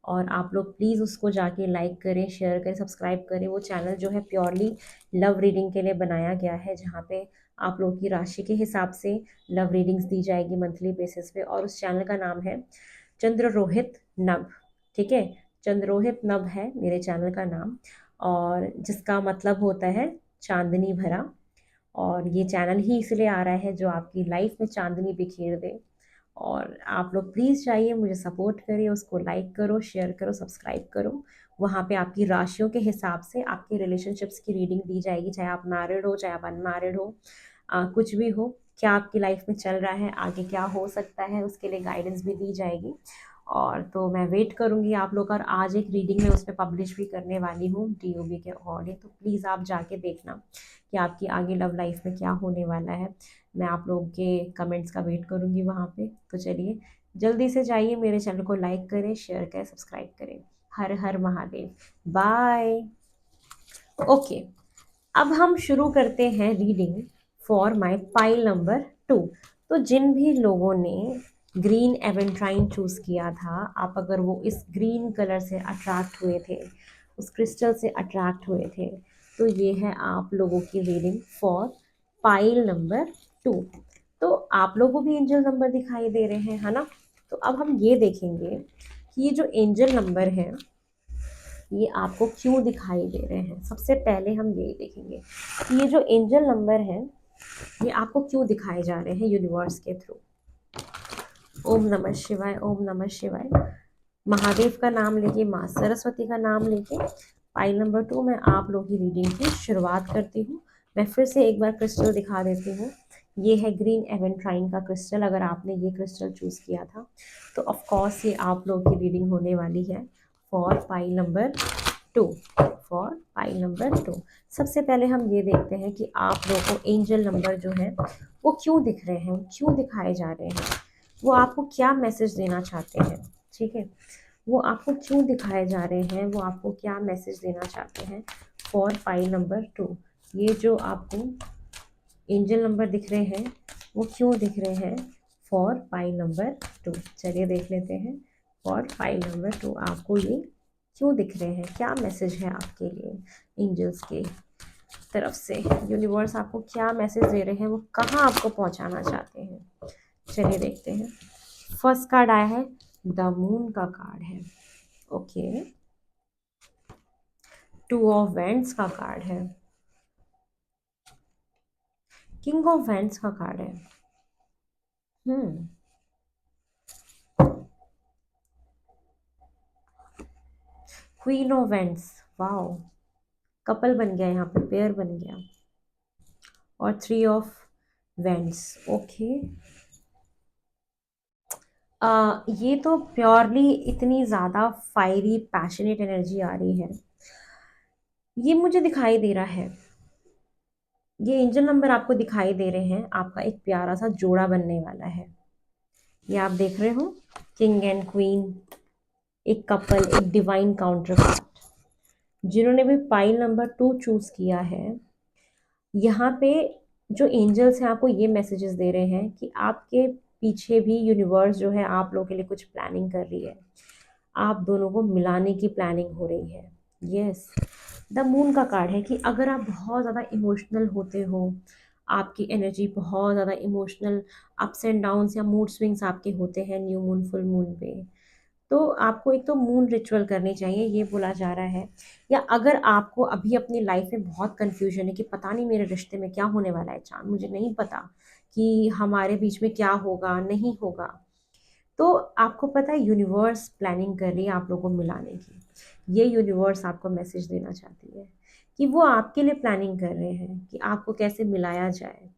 S1: और आप लोग प्लीज़ उसको जाके लाइक करें, शेयर करें, सब्सक्राइब करें। वो चैनल जो है प्योरली लव रीडिंग के लिए बनाया गया है, जहाँ पे आप लोग की राशि के हिसाब से लव रीडिंग्स दी जाएगी मंथली बेसिस पे। और उस चैनल का नाम है चंद्ररोहित नभ। ठीक है, चंद्ररोहित नभ है मेरे चैनल का नाम, और जिसका मतलब होता है चांदनी भरा। और ये चैनल ही इसलिए आ रहा है जो आपकी लाइफ में चांदनी बिखेर दे। और आप लोग प्लीज़ जाइए, मुझे सपोर्ट करिए, उसको लाइक करो, शेयर करो, सब्सक्राइब करो। वहाँ पे आपकी राशियों के हिसाब से आपके रिलेशनशिप्स की रीडिंग दी जाएगी, चाहे आप मैरिड हो चाहे आप अनमैरिड हो, कुछ भी हो, क्या आपकी लाइफ में चल रहा है, आगे क्या हो सकता है, उसके लिए गाइडेंस भी दी जाएगी। और तो मैं वेट करूँगी आप लोग का। और आज एक रीडिंग मैं उस पर पब्लिश भी करने वाली हूँ DOB के अकॉर्डिंग, तो प्लीज़ आप जाके देखना कि आपकी आगे लव लाइफ में क्या होने वाला है। मैं आप लोगों के कमेंट्स का वेट करूँगी वहाँ पे। तो चलिए जल्दी से जाइए, मेरे चैनल को लाइक करें, शेयर करें, सब्सक्राइब करें। हर हर महादेव। बाय। ओके, अब हम शुरू करते हैं reading for my pile number 2। तो जिन भी लोगों ने ग्रीन एवेंट्राइन चूज़ किया था, आप अगर वो इस ग्रीन कलर से अट्रैक्ट हुए थे, उस क्रिस्टल से अट्रैक्ट हुए थे, तो ये है आप लोगों की रीडिंग फॉर पाइल नंबर 2। तो आप लोगों को भी एंजल नंबर दिखाई दे रहे हैं, है ना। तो अब हम ये देखेंगे कि ये जो एंजल नंबर है ये आपको क्यों दिखाई दे रहे हैं। सबसे पहले हम यही देखेंगे कि ये जो एंजल नंबर है ये आपको क्यों दिखाए जा रहे हैं यूनिवर्स के थ्रू। ओम नमः शिवाय, ओम नमः शिवाय। महादेव का नाम लेके, माँ सरस्वती का नाम लेके पाइल नंबर 2 में आप लोगों की रीडिंग की शुरुआत करती हूँ। मैं फिर से एक बार क्रिस्टल दिखा देती हूँ। ये है ग्रीन एवेंट्राइन का क्रिस्टल। अगर आपने ये क्रिस्टल चूज़ किया था तो ऑफ कोर्स ये आप लोगों की रीडिंग होने वाली है for pile number 2, for pile number 2। सबसे पहले हम ये देखते हैं कि आप लोगों को एंजल नंबर जो है वो क्यों दिख रहे हैं, क्यों दिखाए जा रहे हैं, वो आपको क्या मैसेज देना चाहते हैं। ठीक है, वो आपको क्यों दिखाए जा रहे हैं, वो आपको क्या मैसेज देना चाहते हैं फॉर पाइल नंबर 2। ये जो आपको एंजल नंबर दिख रहे हैं वो क्यों दिख रहे हैं फॉर पाइल नंबर 2। चलिए देख लेते हैं फॉर पाइल नंबर 2 आपको ये क्यों दिख रहे हैं, क्या मैसेज है आपके लिए एंजल्स के तरफ से, यूनिवर्स आपको क्या मैसेज दे रहे हैं, वो कहाँ आपको पहुँचाना चाहते हैं। चलिए देखते हैं। फर्स्ट कार्ड आया है, द मून का कार्ड है। ओके, 2 ऑफ वैंड्स का कार्ड है, किंग ऑफ वैंड्स का कार्ड है। Hmm queen of wands, wow, couple बन गया, यहाँ पे पेयर बन गया। और 3 ऑफ वैंड्स। ओके, ये तो प्योरली इतनी ज़्यादा फायरी पैशनेट एनर्जी आ रही है। ये मुझे दिखाई दे रहा है, ये एंजल नंबर आपको दिखाई दे रहे हैं, आपका एक प्यारा सा जोड़ा बनने वाला है। ये आप देख रहे हो, किंग एंड क्वीन, एक कपल, एक डिवाइन काउंटर पार्ट। जिन्होंने भी पाइल नंबर 2 चूज किया है, यहाँ पे जो एंजल्स हैं आपको ये मैसेजेस दे रहे हैं कि आपके पीछे भी यूनिवर्स जो है आप लोगों के लिए कुछ प्लानिंग कर रही है, आप दोनों को मिलाने की प्लानिंग हो रही है। यस, द मून का कार्ड है कि अगर आप बहुत ज़्यादा इमोशनल होते हो, आपकी एनर्जी बहुत ज़्यादा इमोशनल अप्स एंड डाउन्स या मूड स्विंग्स आपके होते हैं न्यू मून फुल मून पे, तो आपको एक तो मून रिचुअल करनी चाहिए, ये बोला जा रहा है। या अगर आपको अभी अपनी लाइफ में बहुत कन्फ्यूजन है कि पता नहीं मेरे रिश्ते में क्या होने वाला है, चांद मुझे नहीं पता कि हमारे बीच में क्या होगा नहीं होगा, तो आपको पता है यूनिवर्स प्लानिंग कर रही है आप लोगों को मिलाने की। ये यूनिवर्स आपको मैसेज देना चाहती है कि वो आपके लिए प्लानिंग कर रहे हैं कि आपको कैसे मिलाया जाए,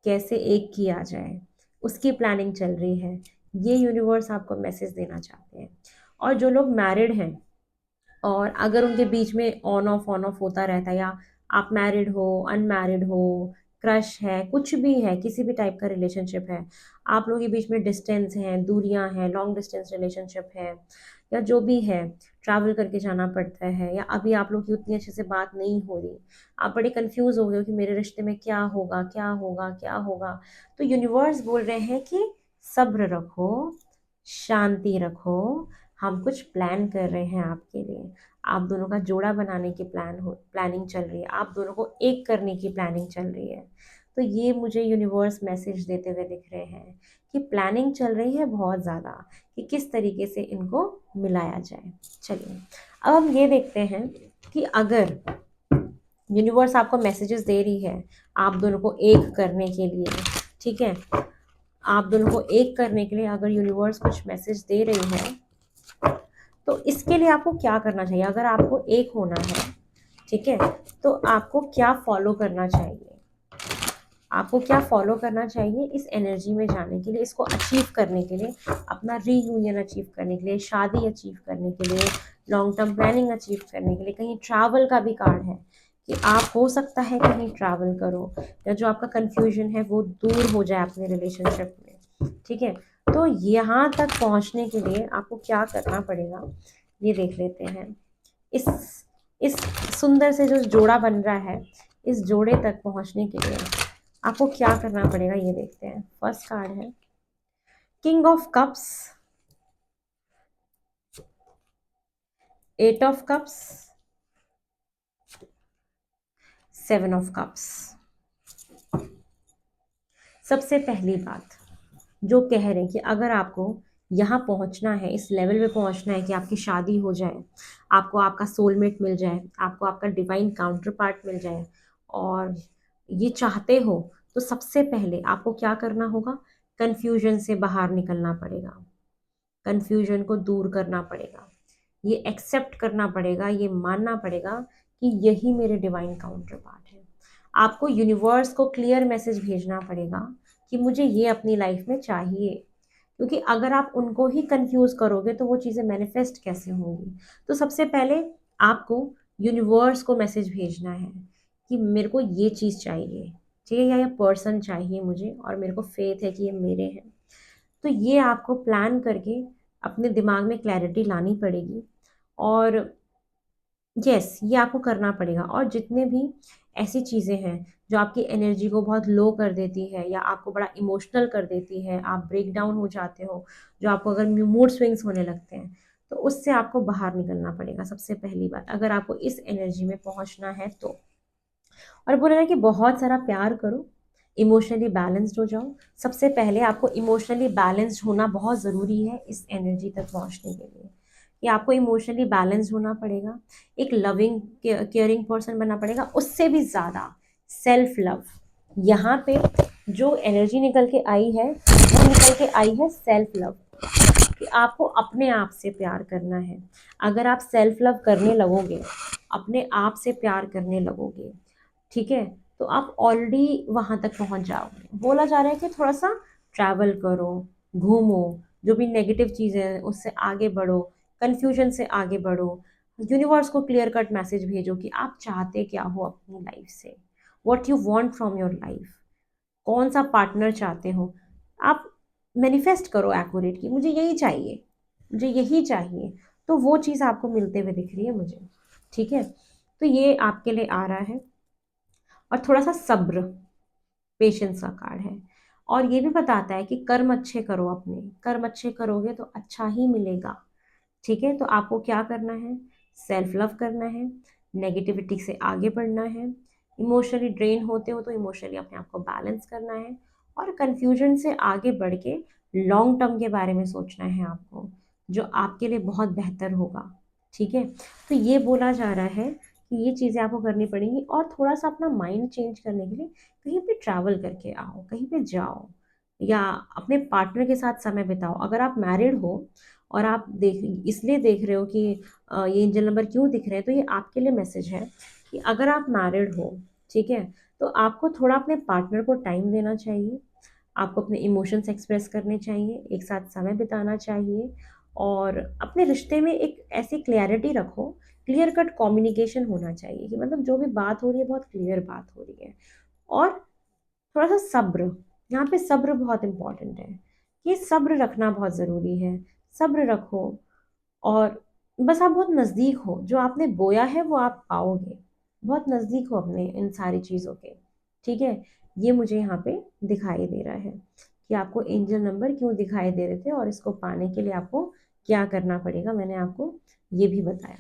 S1: कैसे एक किया जाए, उसकी प्लानिंग चल रही है। ये यूनिवर्स आपको मैसेज देना चाहते हैं। और जो लोग मैरिड हैं और अगर उनके बीच में ऑन ऑफ होता रहता है, या आप मैरिड हो, अनमैरिड हो, क्रश है, कुछ भी है, किसी भी टाइप का रिलेशनशिप है, आप लोगों के बीच में डिस्टेंस है, दूरियां हैं, लॉन्ग डिस्टेंस रिलेशनशिप है, या जो भी है, ट्रैवल करके जाना पड़ता है, या अभी आप लोग की उतनी अच्छे से बात नहीं हो रही, आप बड़े कंफ्यूज हो गए हो कि मेरे रिश्ते में क्या होगा क्या होगा क्या होगा, तो यूनिवर्स बोल रहे हैं कि सब्र रखो, शांति रखो, हम कुछ प्लान कर रहे हैं आपके लिए। आप दोनों का जोड़ा बनाने की प्लानिंग चल रही है, आप दोनों को एक करने की प्लानिंग चल रही है। तो ये मुझे यूनिवर्स मैसेज देते हुए दिख रहे हैं कि प्लानिंग चल रही है बहुत ज़्यादा कि किस तरीके से इनको मिलाया जाए। चलिए अब हम ये देखते हैं कि अगर यूनिवर्स आपको मैसेजेस दे रही है आप दोनों को एक करने के लिए, ठीक है, आप दोनों को एक करने के लिए अगर यूनिवर्स कुछ मैसेज दे रही है, तो इसके लिए आपको क्या करना चाहिए, अगर आपको एक होना है, ठीक है, तो आपको क्या फॉलो करना चाहिए, आपको क्या फॉलो करना चाहिए इस एनर्जी में जाने के लिए, इसको अचीव करने के लिए, अपना रीयूनियन अचीव करने के लिए, शादी अचीव करने के लिए, लॉन्ग टर्म प्लानिंग अचीव करने के लिए, कहीं ट्रैवल का भी कार्ड है कि आप हो सकता है कहीं ट्रैवल करो, या जो आपका कंफ्यूजन है वो दूर हो जाए अपने रिलेशनशिप में। ठीक है, तो यहाँ तक पहुँचने के लिए आपको क्या करना पड़ेगा ये देख लेते हैं। इस इस सुंदर से जो जोड़ा बन रहा है, इस जोड़े तक पहुँचने के लिए आपको क्या करना पड़ेगा ये देखते हैं। फर्स्ट कार्ड है king of cups, 8 of cups, 7 of cups. सबसे पहली बात जो कह रहे हैं कि अगर आपको यहाँ पहुँचना है, इस लेवल पे पहुँचना है कि आपकी शादी हो जाए, आपको आपका सोलमेट मिल जाए, आपको आपका डिवाइन काउंटर पार्ट मिल जाए, और ये चाहते हो, तो सबसे पहले आपको क्या करना होगा, कन्फ्यूजन से बाहर निकलना पड़ेगा, कन्फ्यूजन को दूर करना पड़ेगा, ये एक्सेप्ट करना पड़ेगा, ये मानना पड़ेगा कि यही मेरे डिवाइन काउंटर पार्ट है। आपको यूनिवर्स को क्लियर मैसेज भेजना पड़ेगा कि मुझे ये अपनी लाइफ में चाहिए, क्योंकि अगर आप उनको ही कंफ्यूज करोगे तो वो चीज़ें मैनिफेस्ट कैसे होंगी। तो सबसे पहले आपको यूनिवर्स को मैसेज भेजना है कि मेरे को ये चीज़ चाहिए, ठीक है, या ये पर्सन चाहिए मुझे और मेरे को फेथ है कि ये मेरे हैं। तो ये आपको प्लान करके अपने दिमाग में क्लैरिटी लानी पड़ेगी। और यस, ये आपको करना पड़ेगा। और जितने भी ऐसी चीज़ें हैं जो आपकी एनर्जी को बहुत लो कर देती है या आपको बड़ा इमोशनल कर देती है, आप ब्रेक डाउन हो जाते हो, जो आपको अगर मूड स्विंग्स होने लगते हैं, तो उससे आपको बाहर निकलना पड़ेगा सबसे पहली बात, अगर आपको इस एनर्जी में पहुंचना है तो। और बोला ना कि बहुत सारा प्यार करो, इमोशनली बैलेंस्ड हो जाओ। सबसे पहले आपको इमोशनली बैलेंस्ड होना बहुत ज़रूरी है इस एनर्जी तक पहुंचने के लिए। कि आपको इमोशनली बैलेंस्ड होना पड़ेगा, एक लविंग केयरिंग पर्सन बनना पड़ेगा, उससे भी ज़्यादा सेल्फ लव। यहाँ पे जो एनर्जी निकल के आई है वो निकल के आई है सेल्फ लव, कि आपको अपने आप से प्यार करना है। अगर आप सेल्फ लव करने लगोगे, अपने आप से प्यार करने लगोगे, ठीक है, तो आप ऑलरेडी वहां तक पहुंच जाओगे। बोला जा रहा है कि थोड़ा सा ट्रैवल करो, घूमो, जो भी नेगेटिव चीज़ें हैं उससे आगे बढ़ो, कन्फ्यूजन से आगे बढ़ो, यूनिवर्स को क्लियर कट मैसेज भेजो कि आप चाहते क्या हो अपनी लाइफ से, what you want from your life, कौन सा पार्टनर चाहते हो। आप मैनिफेस्ट करो एक्यूरेट की मुझे यही चाहिए, मुझे यही चाहिए, तो वो चीज़ आपको मिलते हुए दिख रही है मुझे, ठीक है। तो ये आपके लिए आ रहा है। और थोड़ा सा सब्र, पेशेंस का कार्ड है। और ये भी बताता है कि कर्म अच्छे करो, अपने कर्म अच्छे करोगे तो अच्छा ही मिलेगा, ठीक है। तो आपको क्या करना है, सेल्फ लव करना है, नेगेटिविटी से आगे बढ़ना है, इमोशनली ड्रेन होते हो तो इमोशनली अपने आप को बैलेंस करना है, और कन्फ्यूजन से आगे बढ़ के लॉन्ग टर्म के बारे में सोचना है आपको, जो आपके लिए बहुत बेहतर होगा, ठीक है। तो ये बोला जा रहा है कि ये चीज़ें आपको करनी पड़ेंगी। और थोड़ा सा अपना माइंड चेंज करने के लिए कहीं पे ट्रैवल करके आओ, कहीं पे जाओ, या अपने पार्टनर के साथ समय बिताओ। अगर आप मैरिड हो और आप देख इसलिए देख रहे हो कि ये एंजल नंबर क्यों दिख रहे हैं, तो ये आपके लिए मैसेज है कि अगर आप मैरिड हो, ठीक है, तो आपको थोड़ा अपने पार्टनर को टाइम देना चाहिए, आपको अपने इमोशंस एक्सप्रेस करने चाहिए, एक साथ समय बिताना चाहिए, और अपने रिश्ते में एक ऐसी क्लैरिटी रखो, क्लियर कट कम्युनिकेशन होना चाहिए, कि मतलब जो भी बात हो रही है बहुत क्लियर बात हो रही है। और थोड़ा सा सब्र, यहाँ पे सब्र बहुत इंपॉर्टेंट है, कि सब्र रखना बहुत ज़रूरी है। सब्र रखो, और बस आप बहुत नज़दीक हो, जो आपने बोया है वो आप पाओगे, बहुत नज़दीक हो अपने इन सारी चीज़ों के, ठीक है। ये मुझे यहाँ पे दिखाई दे रहा है कि आपको एंजल नंबर क्यों दिखाई दे रहे थे, और इसको पाने के लिए आपको क्या करना पड़ेगा, मैंने आपको ये भी बताया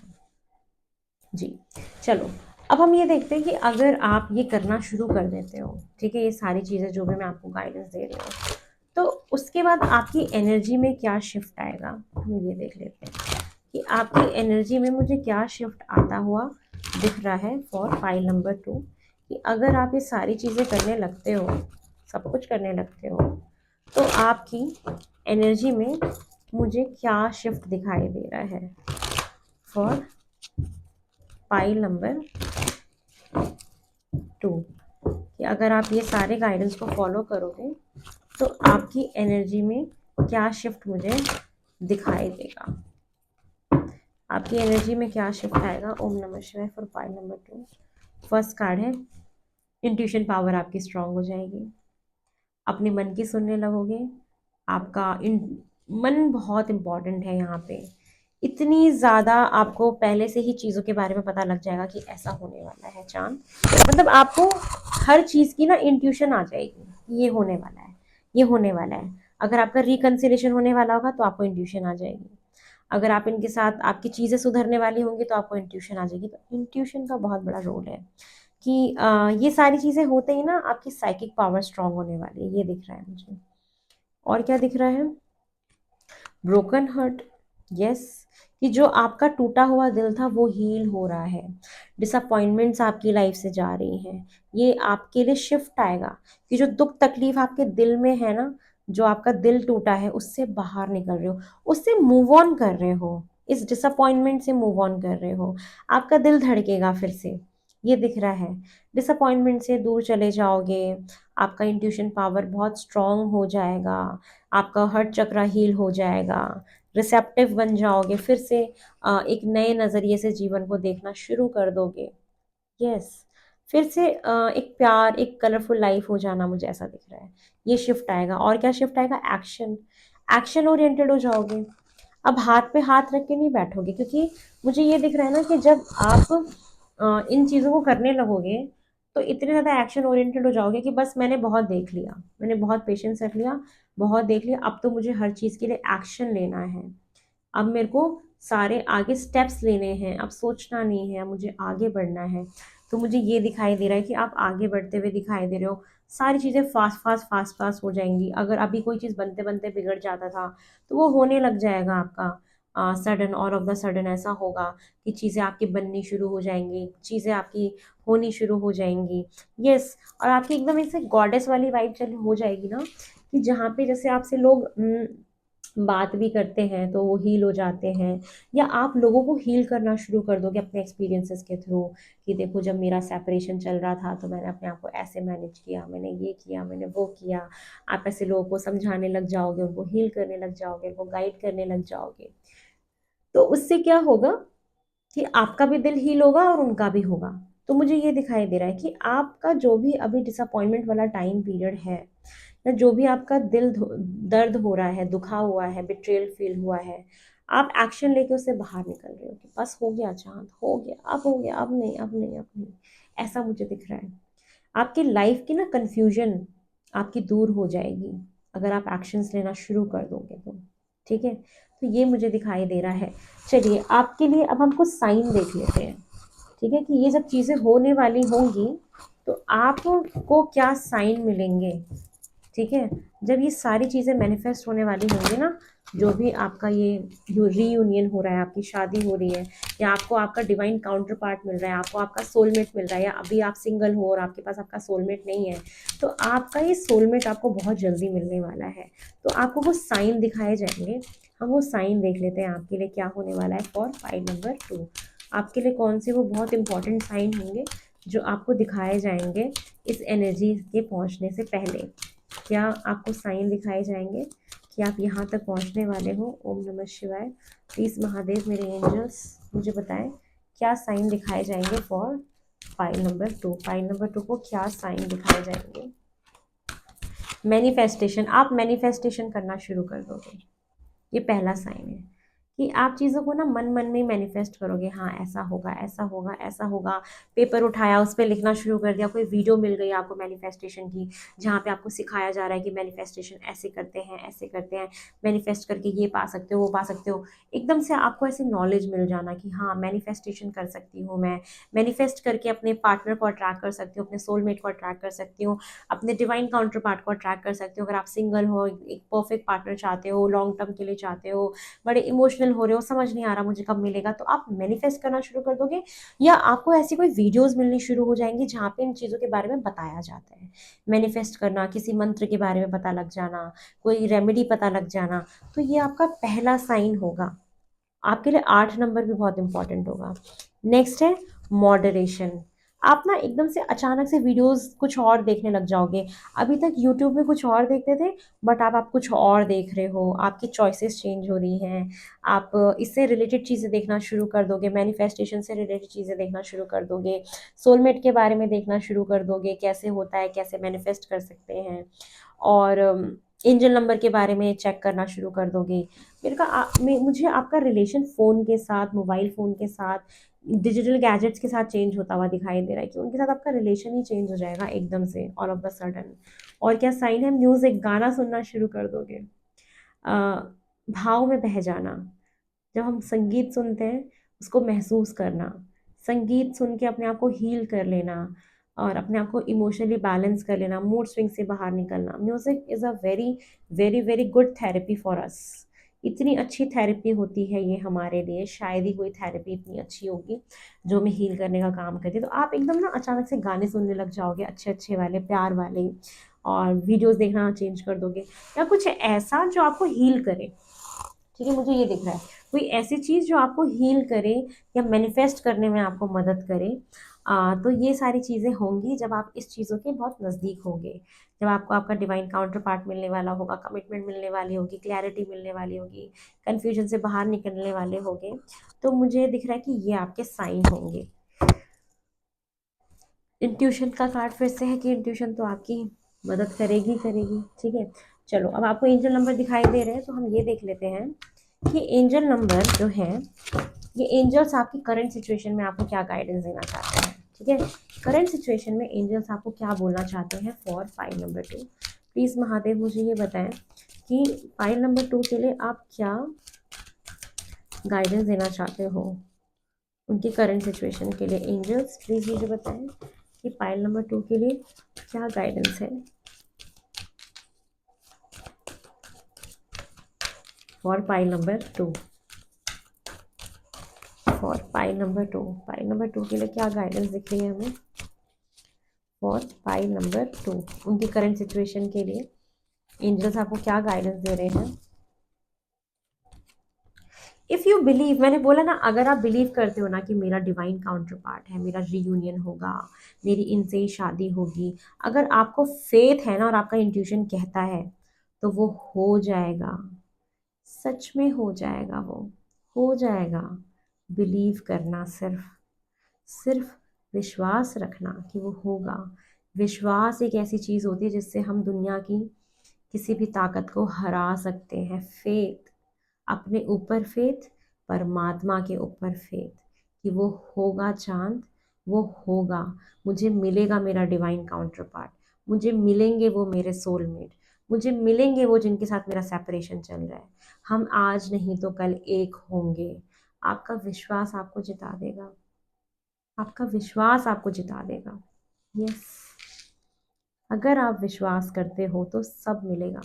S1: जी। चलो, अब हम ये देखते हैं कि अगर आप ये करना शुरू कर देते हो, ठीक है, ये सारी चीज़ें जो भी मैं आपको गाइडेंस दे रही हूँ, तो उसके बाद आपकी एनर्जी में क्या शिफ्ट आएगा, हम ये देख लेते हैं कि आपकी एनर्जी में मुझे क्या शिफ्ट आता हुआ दिख रहा है फॉर फाइल नंबर 2। कि अगर आप ये सारी चीज़ें करने लगते हो, सब कुछ करने लगते हो, तो आपकी एनर्जी में मुझे क्या शिफ्ट दिखाई दे रहा है फॉर फाइल नंबर 2। कि अगर आप ये सारे गाइडेंस को फॉलो करोगे तो आपकी एनर्जी में क्या शिफ्ट मुझे दिखाई देगा, आपकी एनर्जी में क्या शिफ्ट आएगा। ओम नमः शिवाय for file number 2। First card है, इंट्यूशन पावर आपकी स्ट्रांग हो जाएगी, अपने मन की सुनने लगोगे। आपका मन बहुत इंपॉर्टेंट है यहाँ पे, इतनी ज़्यादा आपको पहले से ही चीज़ों के बारे में पता लग जाएगा कि ऐसा होने वाला है चांद, मतलब आपको हर चीज़ की ना इंट्यूशन आ जाएगी, ये होने वाला है, ये होने वाला है। अगर आपका रिकन्सिलेशन होने वाला होगा तो आपको इंट्यूशन आ जाएगी, अगर आप इनके साथ आपकी चीज़ें सुधरने वाली होंगी तो आपको इंट्यूशन आ जाएगी। तो इंट्यूशन का बहुत बड़ा रोल है कि ये सारी चीज़ें होते ही ना आपकी साइकिक पावर स्ट्रांग होने वाली है, ये दिख रहा है मुझे। और क्या दिख रहा है, ब्रोकन हर्ट, यस, कि जो आपका टूटा हुआ दिल था वो हील हो रहा है, डिसअपॉइंटमेंट्स आपकी लाइफ से जा रही हैं, ये आपके लिए शिफ्ट आएगा, कि जो दुख तकलीफ आपके दिल में है ना, जो आपका दिल टूटा है उससे बाहर निकल रहे हो, उससे मूव ऑन कर रहे हो, इस डिसअपॉइंटमेंट से मूव ऑन कर रहे हो, आपका दिल धड़केगा फिर से, ये दिख रहा है। डिसअपॉइंटमेंट से दूर चले जाओगे, आपका इंट्यूशन पावर बहुत स्ट्रांग हो जाएगा, आपका हर्ट चक्रा हील हो जाएगा, रिसेप्टिव बन जाओगे, फिर से एक नए नज़रिए से जीवन को देखना शुरू कर दोगे। यस, फिर से एक प्यार, एक कलरफुल लाइफ हो जाना, मुझे ऐसा दिख रहा है। ये शिफ्ट आएगा, और क्या शिफ्ट आएगा? एक्शन, एक्शन ओरिएंटेड हो जाओगे। अब हाथ पे हाथ रख के नहीं बैठोगे, क्योंकि मुझे ये दिख रहा है ना कि जब आप इन चीज़ों को करने लगोगे तो इतने ज़्यादा एक्शन ओरिएंटेड हो जाओगे कि बस मैंने बहुत देख लिया, मैंने बहुत पेशेंस रख लिया, बहुत देख लिया, अब तो मुझे हर चीज़ के लिए एक्शन लेना है। अब मेरे को सारे आगे स्टेप्स लेने हैं, अब सोचना नहीं है, मुझे आगे बढ़ना है। तो मुझे ये दिखाई दे रहा है कि आप आगे बढ़ते हुए दिखाई दे रहे हो। सारी चीज़ें फास्ट फास्ट फास्ट फास्ट हो जाएंगी। अगर अभी कोई चीज़ बनते बनते बिगड़ जाता था तो वो होने लग जाएगा आपका sudden, all of the sudden ऐसा होगा कि चीज़ें आपकी बननी शुरू हो जाएंगी, चीज़ें आपकी होनी शुरू हो जाएंगी। यस, और आपकी एकदम ऐसे गॉडेस वाली वाइब चल हो जाएगी ना, कि जहाँ पे जैसे आपसे लोग बात भी करते हैं तो वो हील हो जाते हैं, या आप लोगों को हील करना शुरू कर दोगे अपने एक्सपीरियंसेस के थ्रू, कि देखो जब मेरा सेपरेशन चल रहा था तो मैंने अपने आप को ऐसे मैनेज किया, मैंने ये किया, मैंने वो किया। आप ऐसे लोगों को समझाने लग जाओगे, उनको हील करने लग जाओगे, उनको गाइड करने लग जाओगे। तो उससे क्या होगा कि आपका भी दिल हील होगा और उनका भी होगा। तो मुझे ये दिखाई दे रहा है कि आपका जो भी अभी डिसअपॉइंटमेंट वाला टाइम पीरियड है, या जो भी आपका दर्द हो रहा है, दुखा हुआ है, बिट्रेयल फील हुआ है, आप एक्शन लेके उससे बाहर निकल रहे हो कि बस हो गया चांद, हो गया, अब हो गया, अब नहीं, अब नहीं, अब नहीं। ऐसा मुझे दिख रहा है। आपकी लाइफ की ना कंफ्यूजन आपकी दूर हो जाएगी अगर आप एक्शंस लेना शुरू कर दोगे तो। ठीक है, तो ये मुझे दिखाई दे रहा है। चलिए, आपके लिए अब हम कुछ साइन देख लेते हैं। ठीक है, कि ये जब चीज़ें होने वाली होंगी तो आपको क्या साइन मिलेंगे। ठीक है, जब ये सारी चीज़ें मैनिफेस्ट होने वाली होंगी ना, जो भी आपका ये रीयूनियन हो रहा है, आपकी शादी हो रही है, या आपको आपका डिवाइन काउंटर पार्ट मिल रहा है, आपको आपका सोलमेट मिल रहा है, या अभी आप सिंगल हो और आपके पास आपका सोलमेट नहीं है, तो आपका ये सोलमेट आपको बहुत जल्दी मिलने वाला है। तो आपको वो साइन दिखाए जाएंगे। हम वो साइन देख लेते हैं आपके लिए क्या होने वाला है फॉर फाइल नंबर 2। आपके लिए कौन से वो बहुत इंपॉर्टेंट साइन होंगे जो आपको दिखाए जाएंगे इस एनर्जी के पहुंचने से पहले। क्या आपको साइन दिखाए जाएंगे कि आप यहाँ तक पहुँचने वाले हो? ओम नमः शिवाय। प्लीज़ महादेव, मेरे एंजल्स, मुझे बताएं क्या साइन दिखाए जाएंगे for file number 2। File number 2 को क्या साइन दिखाए जाएंगे? मैनिफेस्टेशन, आप मैनिफेस्टेशन करना शुरू कर दोगे। ये पहला साइन है कि आप चीज़ों को ना मन मन में मैनिफेस्ट करोगे। हाँ, ऐसा होगा, ऐसा होगा, ऐसा होगा। पेपर उठाया, उस पर लिखना शुरू कर दिया, कोई वीडियो मिल गई आपको मैनिफेस्टेशन की, जहाँ पे आपको सिखाया जा रहा है कि मैनिफेस्टेशन ऐसे करते हैं, ऐसे करते हैं, मैनिफेस्ट करके ये पा सकते हो, वो पा सकते हो। एकदम से आपको ऐसी नॉलेज मिल जाना कि हाँ, मैनिफेस्टेशन कर सकती हूँ मैं, मैनिफेस्ट करके अपने पार्टनर को अट्रैक्ट कर सकती हूँ, अपने सोलमेट को अट्रैक्ट कर सकती हूँ, अपने डिवाइन काउंटर पार्ट को अट्रैक्ट कर सकते हो। अगर आप सिंगल हो, एक परफेक्ट पार्टनर चाहते हो, लॉन्ग टर्म के लिए चाहते हो, बड़े इमोशनल हो रहे हो, समझ नहीं आ रहा मुझे कब मिलेगा, तो आप मैनिफेस्ट करना शुरू कर दोगे। या आपको ऐसी कोई वीडियोस मिलनी शुरू हो जाएंगी जहाँ पे इन चीज़ों के बारे में बताया जाता है। मैनिफेस्ट करना, किसी मंत्र के बारे में पता लग जाना, कोई रेमेडी पता लग जाना। तो ये आपका पहला साइन होगा। आपके लिए 8 नंबर भी बहुत इंपॉर्टेंट होगा। नेक्स्ट है मॉडरेशन। आप ना एकदम से अचानक से वीडियोस कुछ और देखने लग जाओगे। अभी तक यूट्यूब में कुछ और देखते थे, बट आप कुछ और देख रहे हो, आपकी चॉइसेस चेंज हो रही हैं। आप इससे रिलेटेड चीज़ें देखना शुरू कर दोगे, मैनिफेस्टेशन से रिलेटेड चीज़ें देखना शुरू कर दोगे, सोलमेट के बारे में देखना शुरू कर दोगे, कैसे होता है, कैसे मैनिफेस्ट कर सकते हैं, और एंजल नंबर के बारे में चेक करना शुरू कर दोगे। मुझे आपका रिलेशन फ़ोन के साथ, मोबाइल फ़ोन के साथ, डिजिटल गैजेट्स के साथ चेंज होता हुआ दिखाई दे रहा है कि उनके साथ आपका रिलेशन ही चेंज हो जाएगा एकदम से, ऑल ऑफ द सडन। और क्या साइन है? म्यूज़िक, गाना सुनना शुरू कर दोगे। अ, भाव में बह जाना। जब हम संगीत सुनते हैं, उसको महसूस करना, संगीत सुन के अपने आप को हील कर लेना, और अपने आप को इमोशनली बैलेंस कर लेना, मूड स्विंग से बाहर निकलना। Music is a very very very good therapy for us. इतनी अच्छी थेरेपी होती है ये हमारे लिए, शायद ही कोई थेरेपी इतनी अच्छी होगी जो हमें हील करने का काम करती है। तो आप एकदम ना अचानक से गाने सुनने लग जाओगे, अच्छे अच्छे वाले, प्यार वाले, और वीडियोस देखना चेंज कर दोगे, या कुछ ऐसा जो आपको हील करे। ठीक है, मुझे ये दिख रहा है कोई ऐसी चीज़ जो आपको हील करे या मैनिफेस्ट करने में आपको मदद करे। तो ये सारी चीज़ें होंगी जब आप इस चीज़ों के बहुत नज़दीक होंगे, जब आपको आपका डिवाइन काउंटर पार्ट मिलने वाला होगा, कमिटमेंट मिलने वाली होगी, क्लैरिटी मिलने वाली होगी, कन्फ्यूजन से बाहर निकलने वाले होंगे। तो मुझे दिख रहा है कि ये आपके साइन होंगे। इंट्यूशन का कार्ड फिर से है कि इंट्यूशन तो आपकी मदद करेगी करेगी। ठीक है, चलो अब आपको एंजल नंबर दिखाई दे रहे हैं, तो हम ये देख लेते हैं कि एंजल नंबर जो है, ये एंजल्स आपकी करंट सिचुएशन में आपको क्या गाइडेंस देना चाहते हैं। ठीक है, करंट सिचुएशन में एंजल्स आपको क्या बोलना चाहते हैं for file number 2। Please Mahadev मुझे ये बताएं कि फाइल नंबर 2 के लिए आप क्या गाइडेंस देना चाहते हो उनकी करंट सिचुएशन के लिए। एंजल्स प्लीज़ मुझे बताएं कि फाइल नंबर 2 के लिए क्या गाइडेंस है for file number 2। For file number 2, file number 2 के लिए क्या गाइडेंस दिख रही है हमें फॉर फाइल नंबर 2, उनकी करंट सिचुएशन के लिए एंजल्स आपको क्या गाइडेंस दे रहे हैं। इफ़ यू बिलीव, मैंने बोला ना, अगर आप बिलीव करते हो ना कि मेरा डिवाइन काउंटर पार्ट है, मेरा रीयूनियन होगा, मेरी इनसे ही शादी होगी, अगर आपको फेथ है ना और आपका इंट्यूशन कहता है, तो वो हो जाएगा, सच में हो जाएगा, वो हो जाएगा। बिलीव करना, सिर्फ सिर्फ विश्वास रखना कि वो होगा। विश्वास एक ऐसी चीज़ होती है जिससे हम दुनिया की किसी भी ताकत को हरा सकते हैं। फेथ, अपने ऊपर फेथ, परमात्मा के ऊपर फेथ कि वो होगा चांद, वो होगा। मुझे मिलेगा मेरा डिवाइन काउंटर पार्ट, मुझे मिलेंगे वो मेरे सोलमेट, मुझे मिलेंगे वो जिनके साथ मेरा सेपरेशन चल रहा है। हम आज नहीं तो कल एक होंगे। आपका विश्वास आपको जिता देगा, आपका विश्वास आपको जिता देगा। यस, अगर आप विश्वास करते हो तो सब मिलेगा।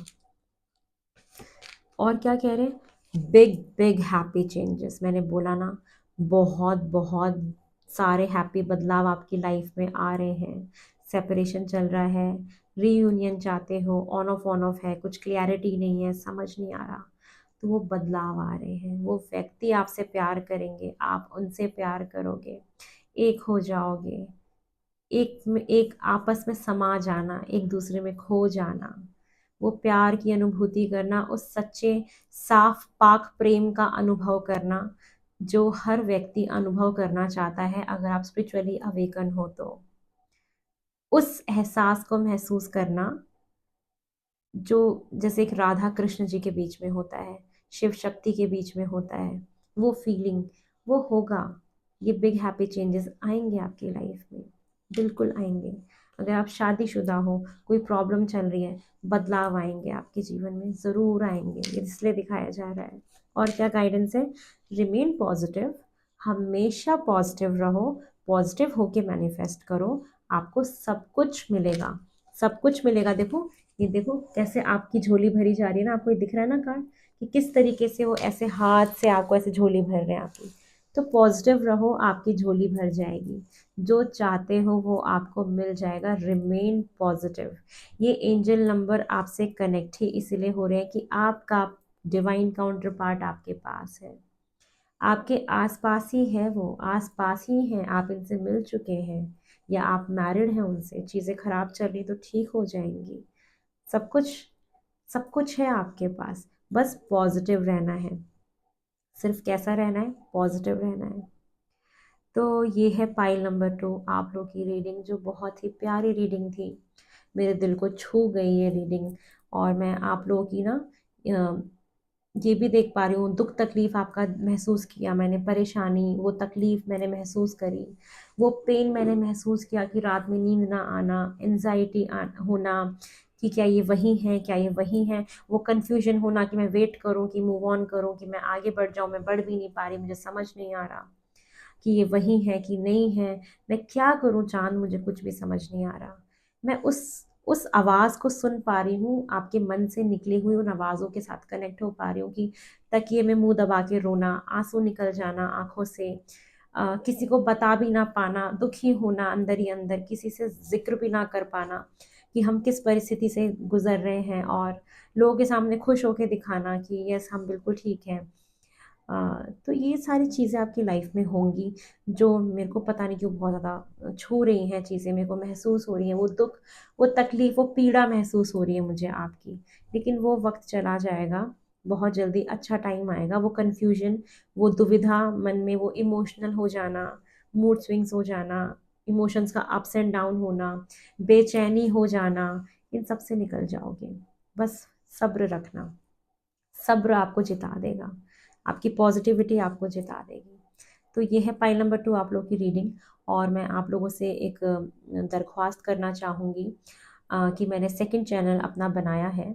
S1: और क्या कह रहे हैं, बिग बिग हैप्पी चेंजेस। मैंने बोला ना, बहुत बहुत सारे हैप्पी बदलाव आपकी लाइफ में आ रहे हैं। सेपरेशन चल रहा है, रीयूनियन चाहते हो, ऑन ऑफ है, कुछ क्लैरिटी नहीं है, समझ नहीं आ रहा, तो वो बदलाव आ रहे हैं। वो व्यक्ति आपसे प्यार करेंगे, आप उनसे प्यार करोगे, एक हो जाओगे, एक में एक आपस में समा जाना, एक दूसरे में खो जाना, वो प्यार की अनुभूति करना, उस सच्चे साफ पाक प्रेम का अनुभव करना जो हर व्यक्ति अनुभव करना चाहता है अगर आप स्पिरिचुअली अवेकन हो तो। उस एहसास को महसूस करना जो जैसे एक राधा कृष्ण जी के बीच में होता है, शिव शक्ति के बीच में होता है, वो फीलिंग, वो होगा। ये बिग हैप्पी चेंजेस आएंगे आपकी लाइफ में, बिल्कुल आएंगे। अगर आप शादीशुदा हो, कोई प्रॉब्लम चल रही है, बदलाव आएंगे आपके जीवन में, ज़रूर आएंगे, ये इसलिए दिखाया जा रहा है। और क्या गाइडेंस है, रिमेन पॉजिटिव, हमेशा पॉजिटिव रहो, पॉजिटिव होके मैनिफेस्ट करो, आपको सब कुछ मिलेगा, सब कुछ मिलेगा। देखो, ये देखो कैसे आपकी झोली भरी जा रही है ना, आपको ये दिख रहा है ना कार्ड कि किस तरीके से वो ऐसे हाथ से आपको ऐसे झोली भर रहे हैं आपकी। तो पॉजिटिव रहो, आपकी झोली भर जाएगी, जो चाहते हो वो आपको मिल जाएगा। Remain positive. ये एंजल नंबर आपसे कनेक्ट ही इसीलिए हो रहे हैं कि आपका डिवाइन काउंटर पार्ट आपके पास है, आपके आसपास ही है, वो आसपास ही हैं, आप इनसे मिल चुके हैं या आप मैरिड हैं उनसे, चीज़ें खराब चल रही तो ठीक हो जाएंगी। सब कुछ, सब कुछ है आपके पास, बस पॉजिटिव रहना है। सिर्फ कैसा रहना है, पॉजिटिव रहना है। तो ये है पाइल नंबर 2, आप लोग की रीडिंग, जो बहुत ही प्यारी रीडिंग थी, मेरे दिल को छू गई ये रीडिंग। और मैं आप लोगों की ना ये भी देख पा रही हूँ, दुख तकलीफ आपका महसूस किया मैंने, परेशानी, वो तकलीफ मैंने महसूस करी, वो पेन मैंने महसूस किया कि रात में नींद ना आना, एनजाइटी होना कि क्या ये वही है, क्या ये वही है, वो कन्फ्यूजन होना कि मैं वेट करूँ, कि मूव ऑन करूँ, कि मैं आगे बढ़ जाऊँ, मैं बढ़ भी नहीं पा रही, मुझे समझ नहीं आ रहा कि ये वही है कि नहीं है, मैं क्या करूं चांद, मुझे कुछ भी समझ नहीं आ रहा। मैं उस आवाज़ को सुन पा रही हूँ, आपके मन से निकली हुई उन आवाज़ों के साथ कनेक्ट हो पा रही हूँ कि तकिए में मुंह दबा के रोना, आंसू निकल जाना आंखों से, किसी को बता भी ना पाना, दुखी होना अंदर ही अंदर, किसी से जिक्र भी ना कर पाना कि हम किस परिस्थिति से गुजर रहे हैं, और लोगों के सामने खुश होकर दिखाना कि यस हम बिल्कुल ठीक हैं। तो ये सारी चीज़ें आपकी लाइफ में होंगी, जो मेरे को पता नहीं क्यों बहुत ज़्यादा छू रही हैं चीज़ें, मेरे को महसूस हो रही हैं, वो दुःख, वो तकलीफ़, वो पीड़ा महसूस हो रही है मुझे आपकी। लेकिन वो वक़्त चला जाएगा, बहुत जल्दी अच्छा टाइम आएगा, वो कन्फ्यूज़न, वो दुविधा मन में, वो इमोशनल हो जाना, मूड स्विंग्स हो जाना, इमोशंस का अप्स एंड डाउन होना, बेचैनी हो जाना, इन सब से निकल जाओगे। बस सब्र रखना। सब्र आपको जिता देगा, आपकी पॉज़िटिविटी आपको जिता देगी। तो ये है पाइल नंबर 2 आप लोग की रीडिंग। और मैं आप लोगों से एक दरख्वास्त करना चाहूँगी कि मैंने सेकंड चैनल अपना बनाया है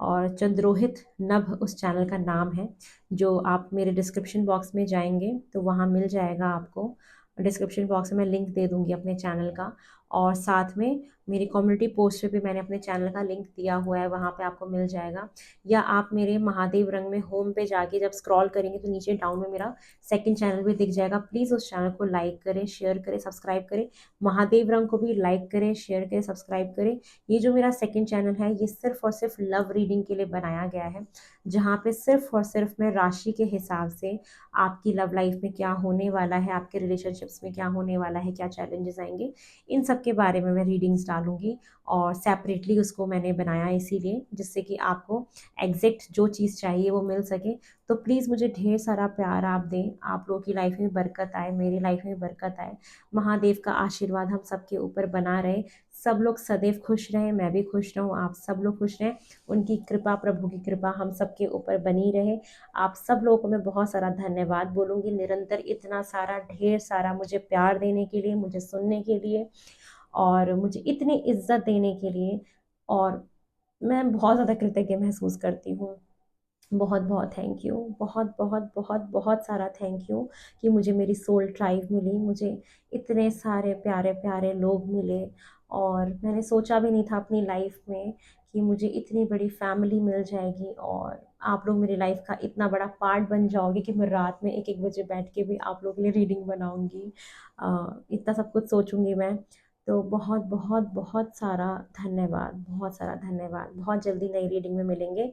S1: और चंद्रोहित नभ उस चैनल का नाम है, जो आप मेरे डिस्क्रिप्शन बॉक्स में जाएँगे तो वहाँ मिल जाएगा आपको। डिस्क्रिप्शन बॉक्स में मैं लिंक दे दूँगी अपने चैनल का, और साथ में मेरी कम्युनिटी पोस्ट पे भी मैंने अपने चैनल का लिंक दिया हुआ है, वहाँ पे आपको मिल जाएगा। या आप मेरे महादेव रंग में होम पे जाके जब स्क्रॉल करेंगे तो नीचे डाउन में मेरा सेकंड चैनल भी दिख जाएगा। प्लीज़ उस चैनल को लाइक करें, शेयर करें, सब्सक्राइब करें। महादेव रंग को भी लाइक करें, शेयर करें, सब्सक्राइब करें। ये जो मेरा सेकंड चैनल है, ये सिर्फ़ और सिर्फ़ लव रीडिंग के लिए बनाया गया है, जहाँ पे सिर्फ़ और सिर्फ़ मैं राशि के हिसाब से आपकी लव लाइफ़ में क्या होने वाला है, आपके रिलेशनशिप्स में क्या होने वाला है, क्या चैलेंजेस आएँगे, इन सब के बारे में मैं रीडिंग्स डालूँगी। और सेपरेटली उसको मैंने बनाया इसीलिए, जिससे कि आपको एग्ज़ैक्ट जो चीज़ चाहिए वो मिल सके। तो प्लीज़ मुझे ढेर सारा प्यार आप दें, आप लोगों की लाइफ़ में बरकत आए, मेरी लाइफ़ में बरकत आए। महादेव का आशीर्वाद हम सबके ऊपर बना रहे। सब लोग सदैव खुश रहें, मैं भी खुश रहूँ, आप सब लोग खुश रहें। उनकी कृपा, प्रभु की कृपा हम सबके ऊपर बनी रहे। आप सब लोगों को मैं बहुत सारा धन्यवाद बोलूँगी, निरंतर इतना सारा, ढेर सारा मुझे प्यार देने के लिए, मुझे सुनने के लिए और मुझे इतनी इज़्ज़त देने के लिए। और मैं बहुत ज़्यादा कृतज्ञ महसूस करती हूँ। बहुत-बहुत थैंक यू। बहुत-बहुत, बहुत-बहुत सारा थैंक यू कि मुझे मेरी सोल ट्राइब मिली, मुझे इतने सारे प्यारे-प्यारे लोग मिले। और मैंने सोचा भी नहीं था अपनी लाइफ़ में कि मुझे इतनी बड़ी फैमिली मिल जाएगी, और आप लोग मेरी लाइफ़ का इतना बड़ा पार्ट बन जाओगे कि मैं रात में 1-1 बजे बैठ के भी आप लोगों के लिए रीडिंग बनाऊँगी। इतना सब कुछ सोचूँगी मैं। तो बहुत-बहुत, बहुत सारा धन्यवाद, बहुत सारा धन्यवाद। बहुत जल्दी नई रीडिंग में मिलेंगे।